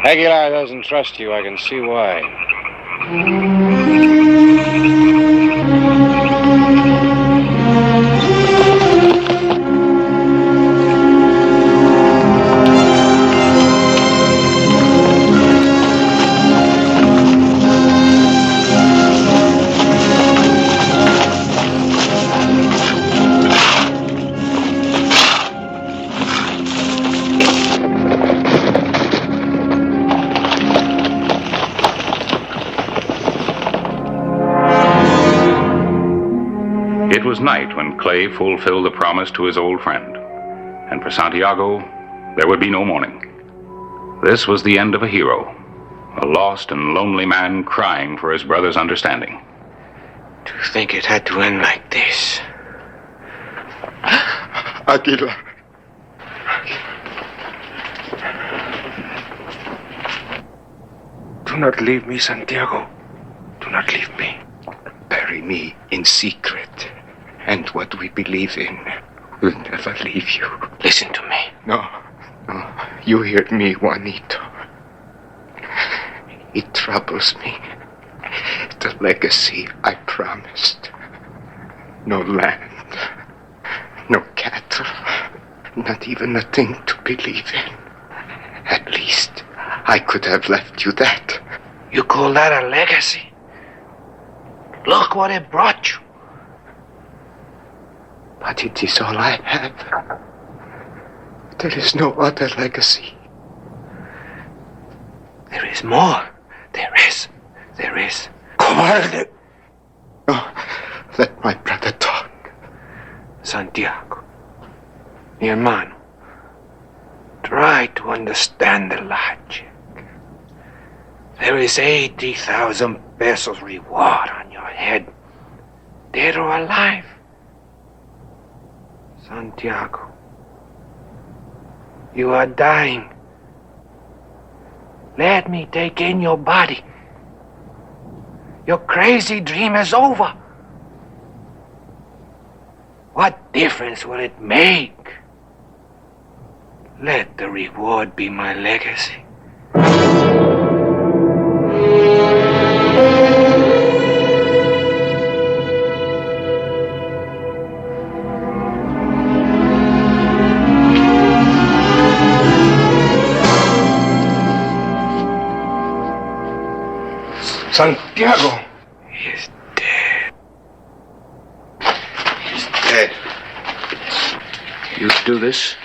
Aguilar doesn't trust you. I can see why. It was night when Clay fulfilled the promise to his old friend. And for Santiago, there would be no morning. This was the end of a hero, a lost and lonely man crying for his brother's understanding. To think it had to end like this. Aguilar. Do not leave me, Santiago. Do not leave me. Bury me in secret. And what we believe in will never leave you. Listen to me. No. You hear me, Juanito. It troubles me. The legacy I promised. No land. No cattle. Not even a thing to believe in. At least, I could have left you that. You call that a legacy? Look what it brought you. But it is all I have. There is no other legacy. There is more. There is. Cobarde. No, let my brother talk. Santiago, mi hermano, try to understand the logic. There is 80,000 pesos reward on your head, dead or alive. Santiago, you are dying. Let me take in your body. Your crazy dream is over. What difference will it make? Let the reward be my legacy. Santiago. He is dead. He's dead. You do this?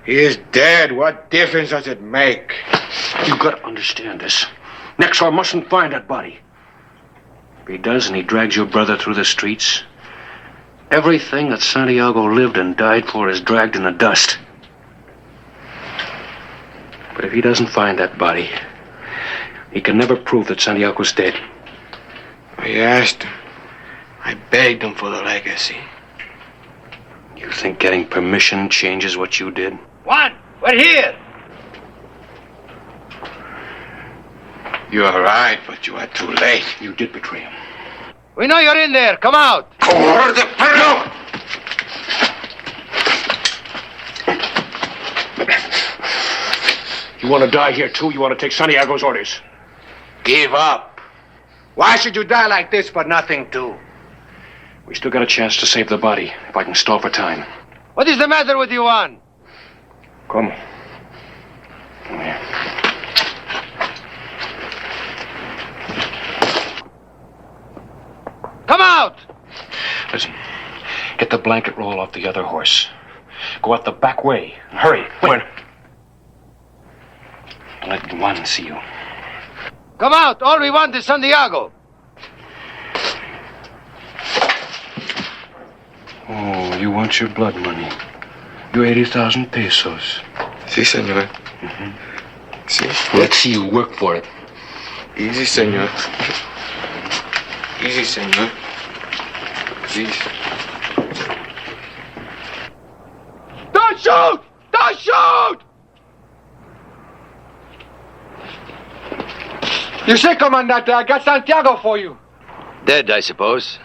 He is dead. What difference does it make? You gotta understand this. Nexor mustn't find that body. If he does and he drags your brother through the streets, everything that Santiago lived and died for is dragged in the dust. But if he doesn't find that body, he can never prove that Santiago's dead. I asked him. I begged him for the legacy. You think getting permission changes what you did? Juan, we're here. You are right, but you are too late. You did betray him. We know you're in there. Come out. Cobarde perro! You want to die here, too? You want to take Santiago's orders? Give up. Why should you die like this for nothing, too? We still got a chance to save the body, if I can stall for time. What is the matter with you, Juan? Come. Come here. Come out! Listen, get the blanket roll off the other horse. Go out the back way. Hurry. Where? Don't let Juan see you. Come out. All we want is Santiago. Oh, you want your blood money. Your 80,000 pesos. Si, senor. Si. Let's see you work for it. Easy, senor. Easy, senor. Please. Don't shoot! Don't shoot! You say, Comandante, I got Santiago for you. Dead, I suppose.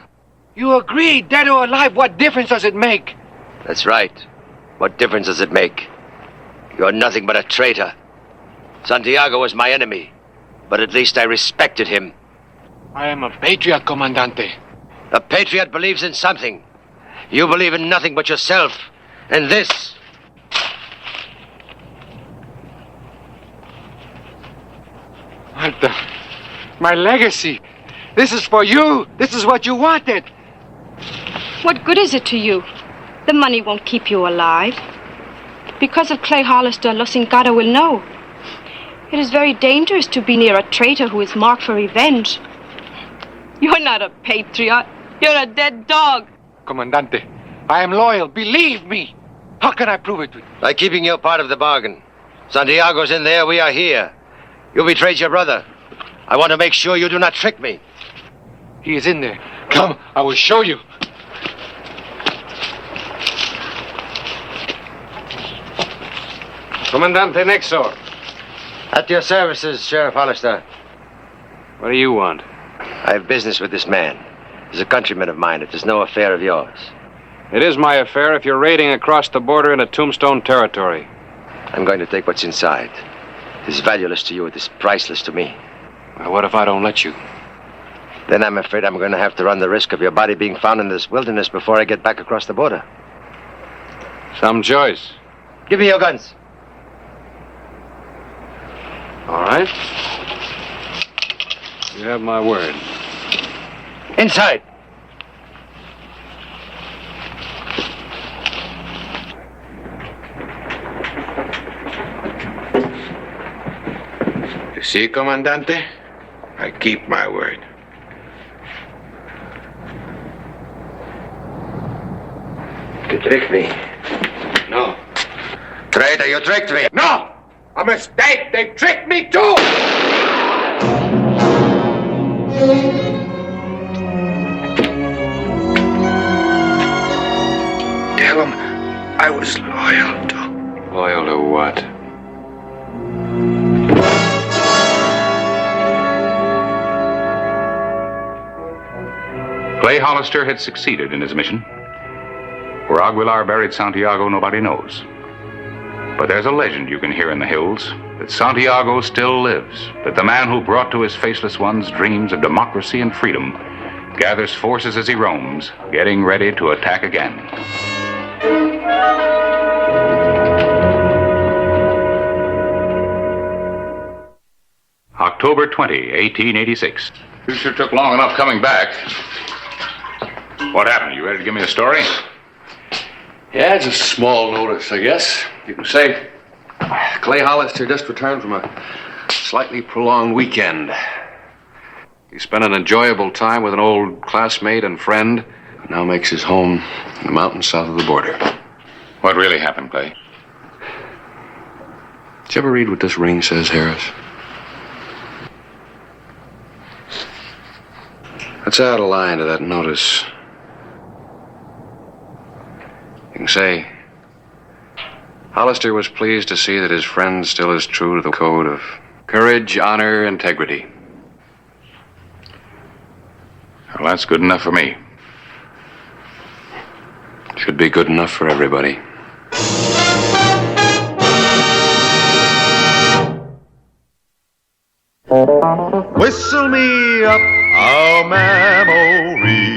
You agree, dead or alive, what difference does it make? That's right. What difference does it make? You're nothing but a traitor. Santiago was my enemy, but at least I respected him. I am a patriot, Comandante. A patriot believes in something. You believe in nothing but yourself. And this. Malta, my legacy. This is for you. This is what you wanted. What good is it to you? The money won't keep you alive. Because of Clay Hollister, Los Ingata will know. It is very dangerous to be near a traitor who is marked for revenge. You're not a patriot. You're a dead dog. Comandante, I am loyal. Believe me. How can I prove it to you? By keeping your part of the bargain. Santiago's in there, we are here. You betrayed your brother. I want to make sure you do not trick me. He is in there. Come, I will show you. Comandante Nexor. At your services, Sheriff Hollister. What do you want? I have business with this man. He's a countryman of mine. It is no affair of yours. It is my affair if you're raiding across the border into Tombstone territory. I'm going to take what's inside. It is valueless to you. It is priceless to me. Well, what if I don't let you? Then I'm afraid I'm going to have to run the risk of your body being found in this wilderness before I get back across the border. Some choice. Give me your guns. All right. You have my word. Inside. See, Comandante? I keep my word. You tricked me. No. Traitor, you tricked me. No! A mistake! They tricked me too! Tell him I was loyal to. Loyal to what? Clay Hollister had succeeded in his mission. Where Aguilar buried Santiago, nobody knows. But there's a legend you can hear in the hills that Santiago still lives, that the man who brought to his faceless ones dreams of democracy and freedom gathers forces as he roams, getting ready to attack again. October 20, 1886. You sure took long enough coming back. What happened? You ready to give me a story? Yeah, it's a small notice, I guess. You can say Clay Hollister just returned from a slightly prolonged weekend. He spent an enjoyable time with an old classmate and friend, and now makes his home in the mountains south of the border. What really happened, Clay? Did you ever read what this ring says, Harris? Let's add a line to that notice. You can say, Hollister was pleased to see that his friend still is true to the code of courage, honor, integrity. Well, that's good enough for me. Should be good enough for everybody. Whistle me up a memory,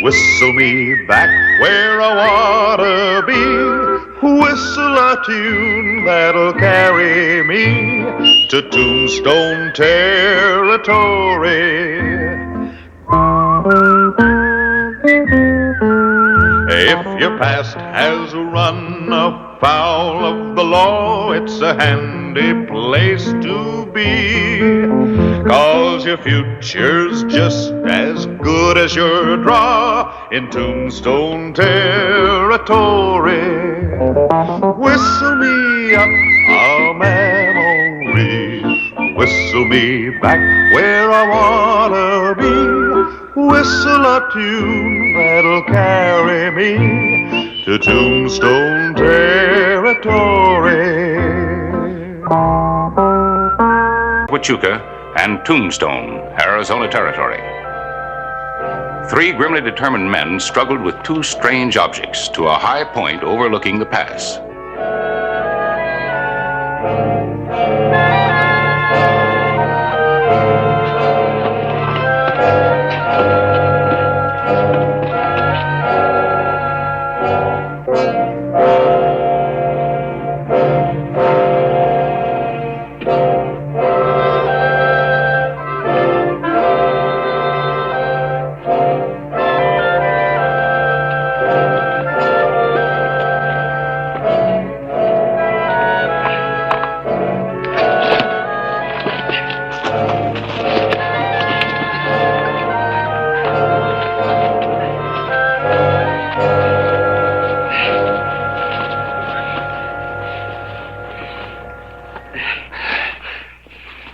whistle me back where I wanna be, whistle a tune that'll carry me to Tombstone territory. If your past has run afoul of the law, it's a handy place to be, 'cause your future's just as good as your draw in Tombstone territory. Whistle me up a memory, whistle me back where I wanna be, whistle a tune that'll carry me to Tombstone territory. Huachuca and Tombstone, Arizona Territory. Three grimly determined men struggled with two strange objects to a high point overlooking the pass.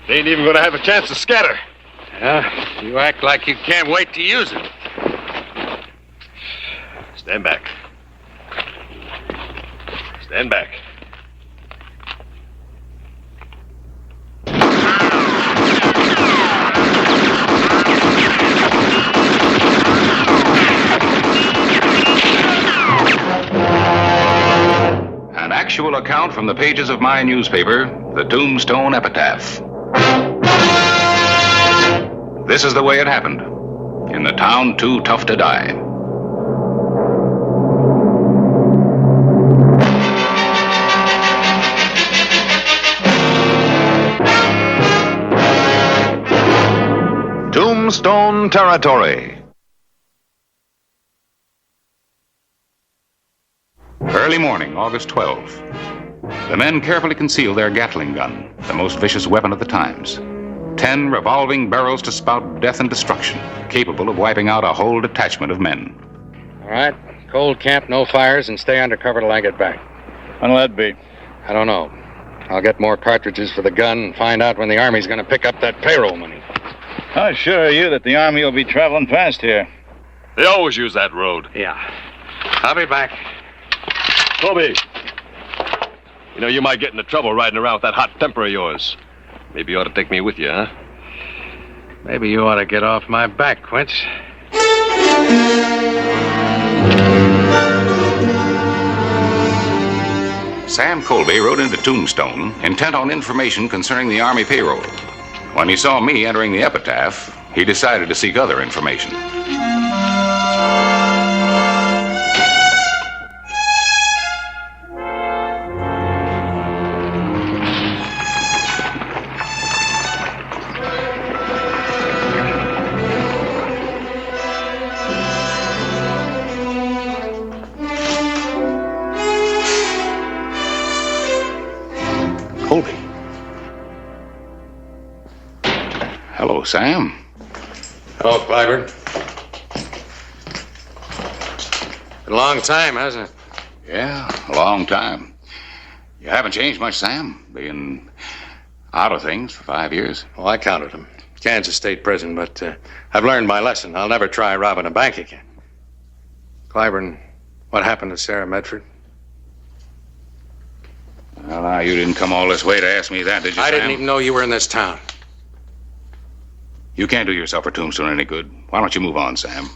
They ain't even gonna have a chance to scatter. Yeah, you act like you can't wait to use it. Stand back. Stand back. An actual account from the pages of my newspaper, the Tombstone Epitaph. This is the way it happened, in the town too tough to die. Tombstone Territory. Early morning, August 12th. The men carefully concealed their Gatling gun, the most vicious weapon of the times. 10 revolving barrels to spout death and destruction, capable of wiping out a whole detachment of men. All right. Cold camp, no fires, and stay under cover till I get back. When'll that be? I don't know. I'll get more cartridges for the gun and find out when the Army's going to pick up that payroll money. I assure you that the Army will be traveling fast here. They always use that road. Yeah. I'll be back. Toby. You know, you might get into trouble riding around with that hot temper of yours. Maybe you ought to take me with you, huh? Maybe you ought to get off my back, Quince. Sam Colby rode into Tombstone, intent on information concerning the Army payroll. When he saw me entering the epitaph, he decided to seek other information. Colby. Hello, Sam. Hello, Clyburn. Been a long time, hasn't it? Yeah, a long time. You haven't changed much, Sam, being out of things for 5 years. Well, I counted them. Kansas State Prison, but I've learned my lesson. I'll never try robbing a bank again. Clyburn, what happened to Sarah Medford? Well, now, you didn't come all this way to ask me that, did you, I Sam? didn't even know you were in this town. You can't do yourself or Tombstone any good. Why don't you move on, Sam?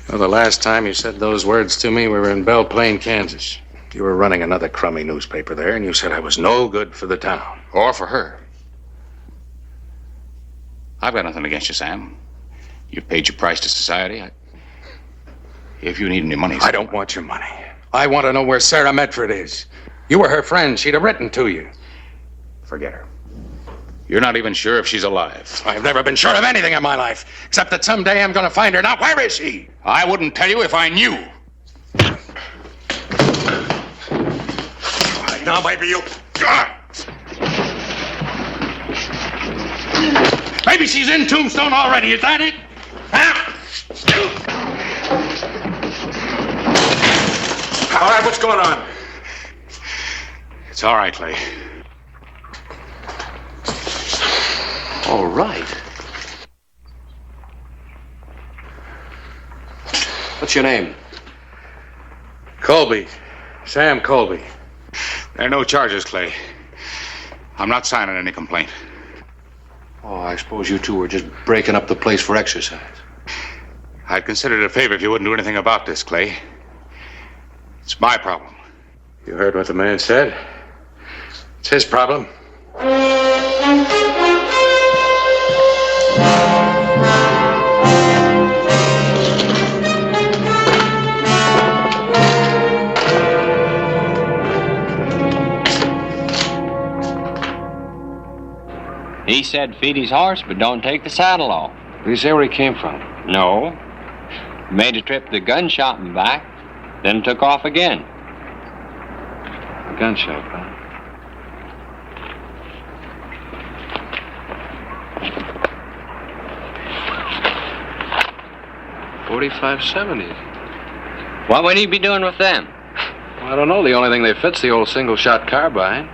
Well, the last time you said those words to me, we were in Belle Plaine, Kansas. You were running another crummy newspaper there, and you said I was no good for the town. Or for her. I've got nothing against you, Sam. You've paid your price to society. If you need any money... I don't want your money. I want to know where Sarah Medford is. You were her friend. She'd have written to you. Forget her. You're not even sure if she's alive. I've never been sure of anything in my life, except that someday I'm going to find her. Now, where is she? I wouldn't tell you if I knew. All right, now, maybe you... Maybe she's in Tombstone already. Is that it? Huh? All right, what's going on? It's all right, Clay. All right. What's your name? Colby. Sam Colby. There are no charges, Clay. I'm not signing any complaint. Oh, I suppose you two were just breaking up the place for exercise. I'd consider it a favor if you wouldn't do anything about this, Clay. It's my problem. You heard what the man said. It's his problem. He said feed his horse, but don't take the saddle off. Did he say where he came from? No. Made a trip to the gun shop and back, then took off again. A gun shop, huh? .45-70s. What would he be doing with them? Well, I don't know. The only thing they fit's the old single-shot carbine.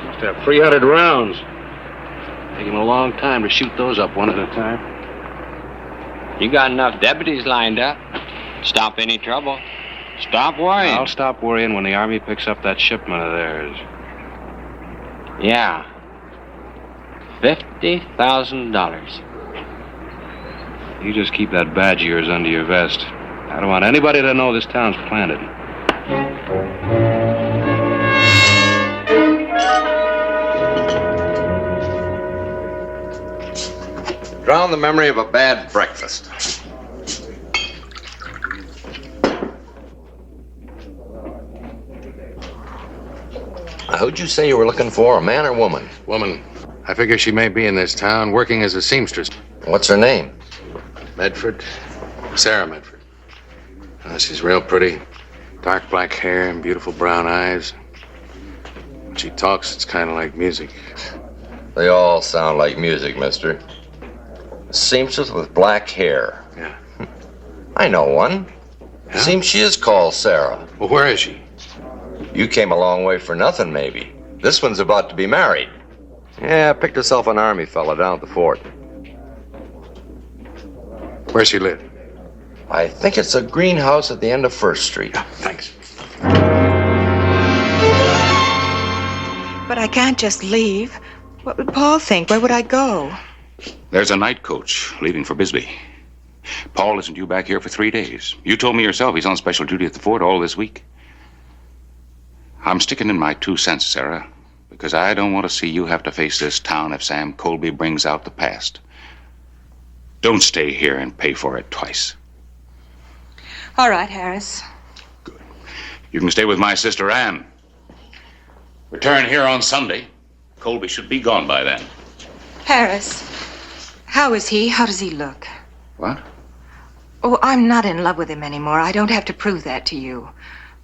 Must have 300 rounds. Take him a long time to shoot those up one at a time. You got enough deputies lined up. Stop any trouble. Stop worrying. I'll stop worrying when the Army picks up that shipment of theirs. Yeah. $50,000. You just keep that badge of yours under your vest. I don't want anybody to know this town's planted. Drown the memory of a bad breakfast. Who'd you say you were looking for, a man or woman? Woman. I figure she may be in this town working as a seamstress. What's her name? Medford. Sarah Medford. She's real pretty. Dark black hair and beautiful brown eyes. When she talks, it's kind of like music. They all sound like music, mister. A seamstress with black hair. Yeah. I know one. Yeah? Seems she is called Sarah. Well, where is she? You came a long way for nothing, maybe. This one's about to be married. Yeah, picked herself an army fella down at the fort. Where she live? I think it's a greenhouse at the end of First Street. Yeah, thanks. But I can't just leave. What would Paul think? Where would I go? There's a night coach leaving for Bisbee. Paul isn't due back here for 3 days. You told me yourself he's on special duty at the fort all this week. I'm sticking in my 2 cents, Sarah, because I don't want to see you have to face this town if Sam Colby brings out the past. Don't stay here and pay for it twice. All right, Harris. You can stay with my sister Anne. Return here on Sunday. Colby should be gone by then. Harris, how is he? How does he look? What? Oh, I'm not in love with him anymore. I don't have to prove that to you.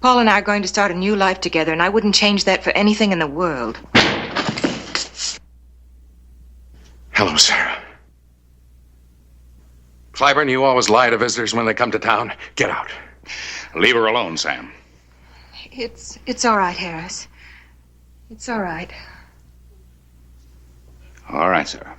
Paul and I are going to start a new life together, and I wouldn't change that for anything in the world. Hello, Sarah. Clyburn, you always lie to visitors when they come to town. Get out. Leave her alone, Sam. It's all right, Harris. It's all right. All right, Sarah.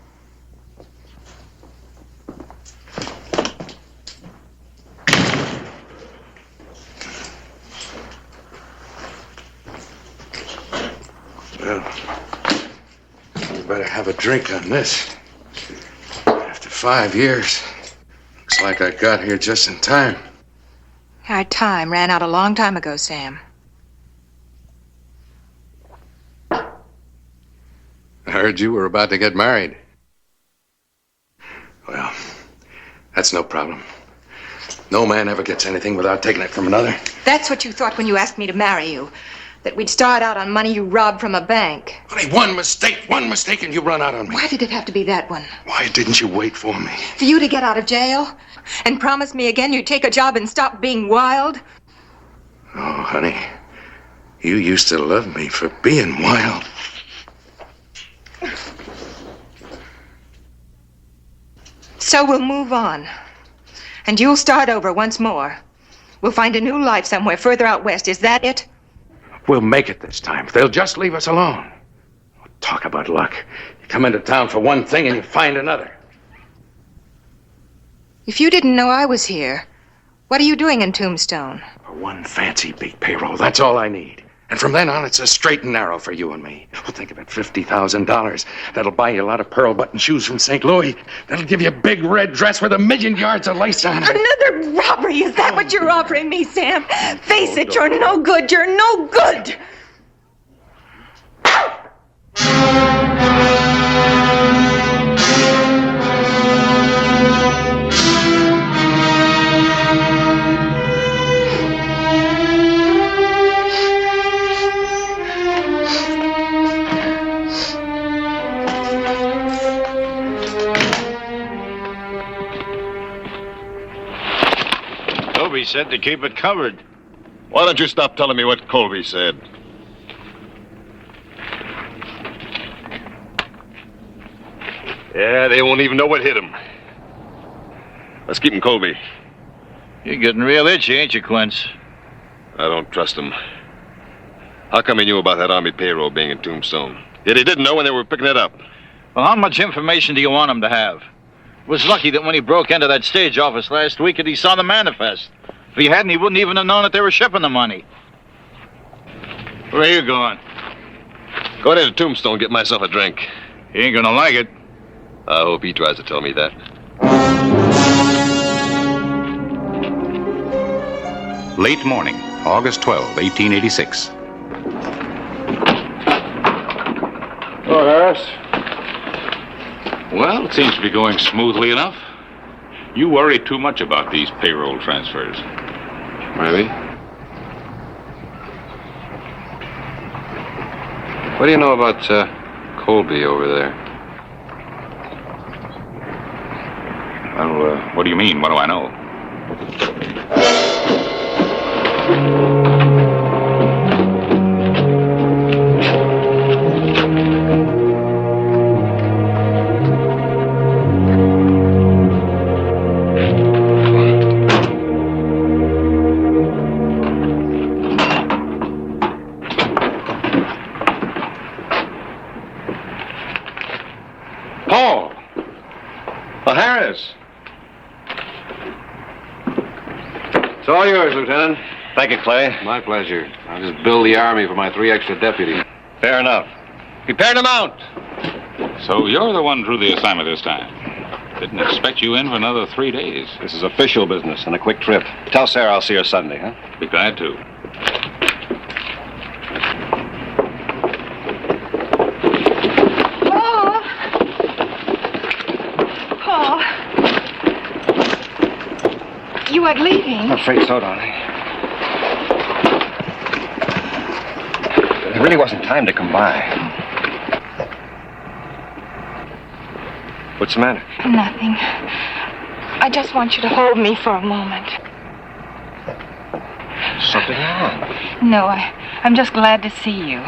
Well, you better have a drink on this. After 5 years, looks like I got here just in time. Our time ran out a long time ago, Sam. I heard you were about to get married. Well, that's no problem. No man ever gets anything without taking it from another. That's what you thought when you asked me to marry you. That we'd start out on money you robbed from a bank. Honey, one mistake, and you run out on me. Why did it have to be that one? Why didn't you wait for me? For you to get out of jail? And promise me again you'd take a job and stop being wild? Oh, honey, you used to love me for being wild. So we'll move on. And you'll start over once more. We'll find a new life somewhere further out west. Is that it? We'll make it this time. They'll just leave us alone. Talk about luck. You come into town for one thing and you find another. If you didn't know I was here, what are you doing in Tombstone? For one fancy big payroll, that's all I need. And from then on, it's a straight and narrow for you and me. Well, think of it, $50,000. That'll buy you a lot of pearl button shoes from St. Louis. That'll give you a big red dress with 1,000,000 yards of lace on it. Another robbery? Is that what you're offering me, Sam? Face it, you're no good. You're no good. Colby said to keep it covered. Why don't you stop telling me what Colby said? Yeah, they won't even know what hit him. Let's keep him, Colby. You're getting real itchy, ain't you, Quince? I don't trust him. How come he knew about that Army payroll being in Tombstone? Yet he didn't know when they were picking it up. Well, how much information do you want him to have? It was lucky that when he broke into that stage office last week that he saw the manifest. If he hadn't, he wouldn't even have known that they were shipping the money. Where are you going? Going into Tombstone and get myself a drink. He ain't gonna like it. I hope he tries to tell me that. Late morning, August 12, 1886. Oh, Harris. Well, it seems to be going smoothly enough. You worry too much about these payroll transfers. Maybe. What do you know about Colby over there? Well, what do you mean? What do I know? Paul! Oh, Harris! It's all yours, Lieutenant. Thank you, Clay. My pleasure. I'll just bill the Army for my 3 extra deputies. Fair enough. Prepare to mount. So you're the one drew the assignment this time. Didn't expect you in for another 3 days. This is official business and a quick trip. Tell Sarah I'll see her Sunday, huh? Be glad to. Paul. You aren't leaving. I'm afraid so, darling. There really wasn't time to come by. What's the matter? Nothing. I just want you to hold me for a moment. Something wrong? No, I'm just glad to see you.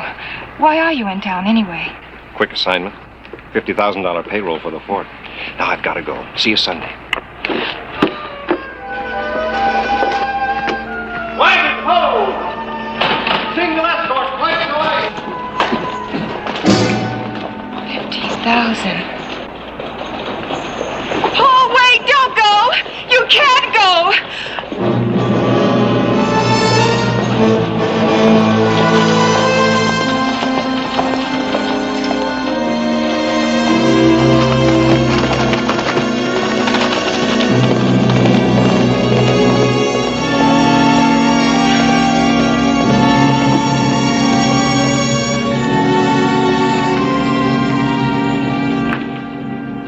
Why are you in town anyway? Quick assignment. $50,000 payroll for the fort. Now I've got to go. See you Sunday. Wagon, ho! Sing the last horse, flank away! 50,000. Paul, wait! Don't go! You can't go!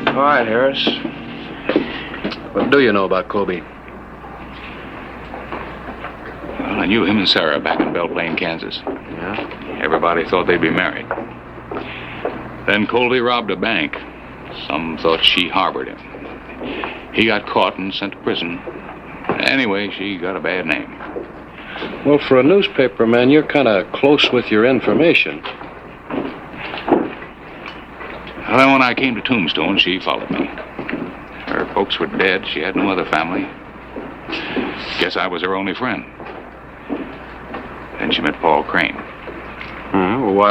All right, Harris. What do you know about Kobe? Well, I knew him and Sarah back in Belle Plaine, Kansas. Yeah? Everybody thought they'd be married. Then Colby robbed a bank. Some thought she harbored him. He got caught and sent to prison. Anyway, she got a bad name. Well, for a newspaper man, you're kind of close with your information. Well, then when I came to Tombstone, she followed me. Her folks were dead. She had no other family. Guess I was her only friend. Then she met Paul Crane. Well, why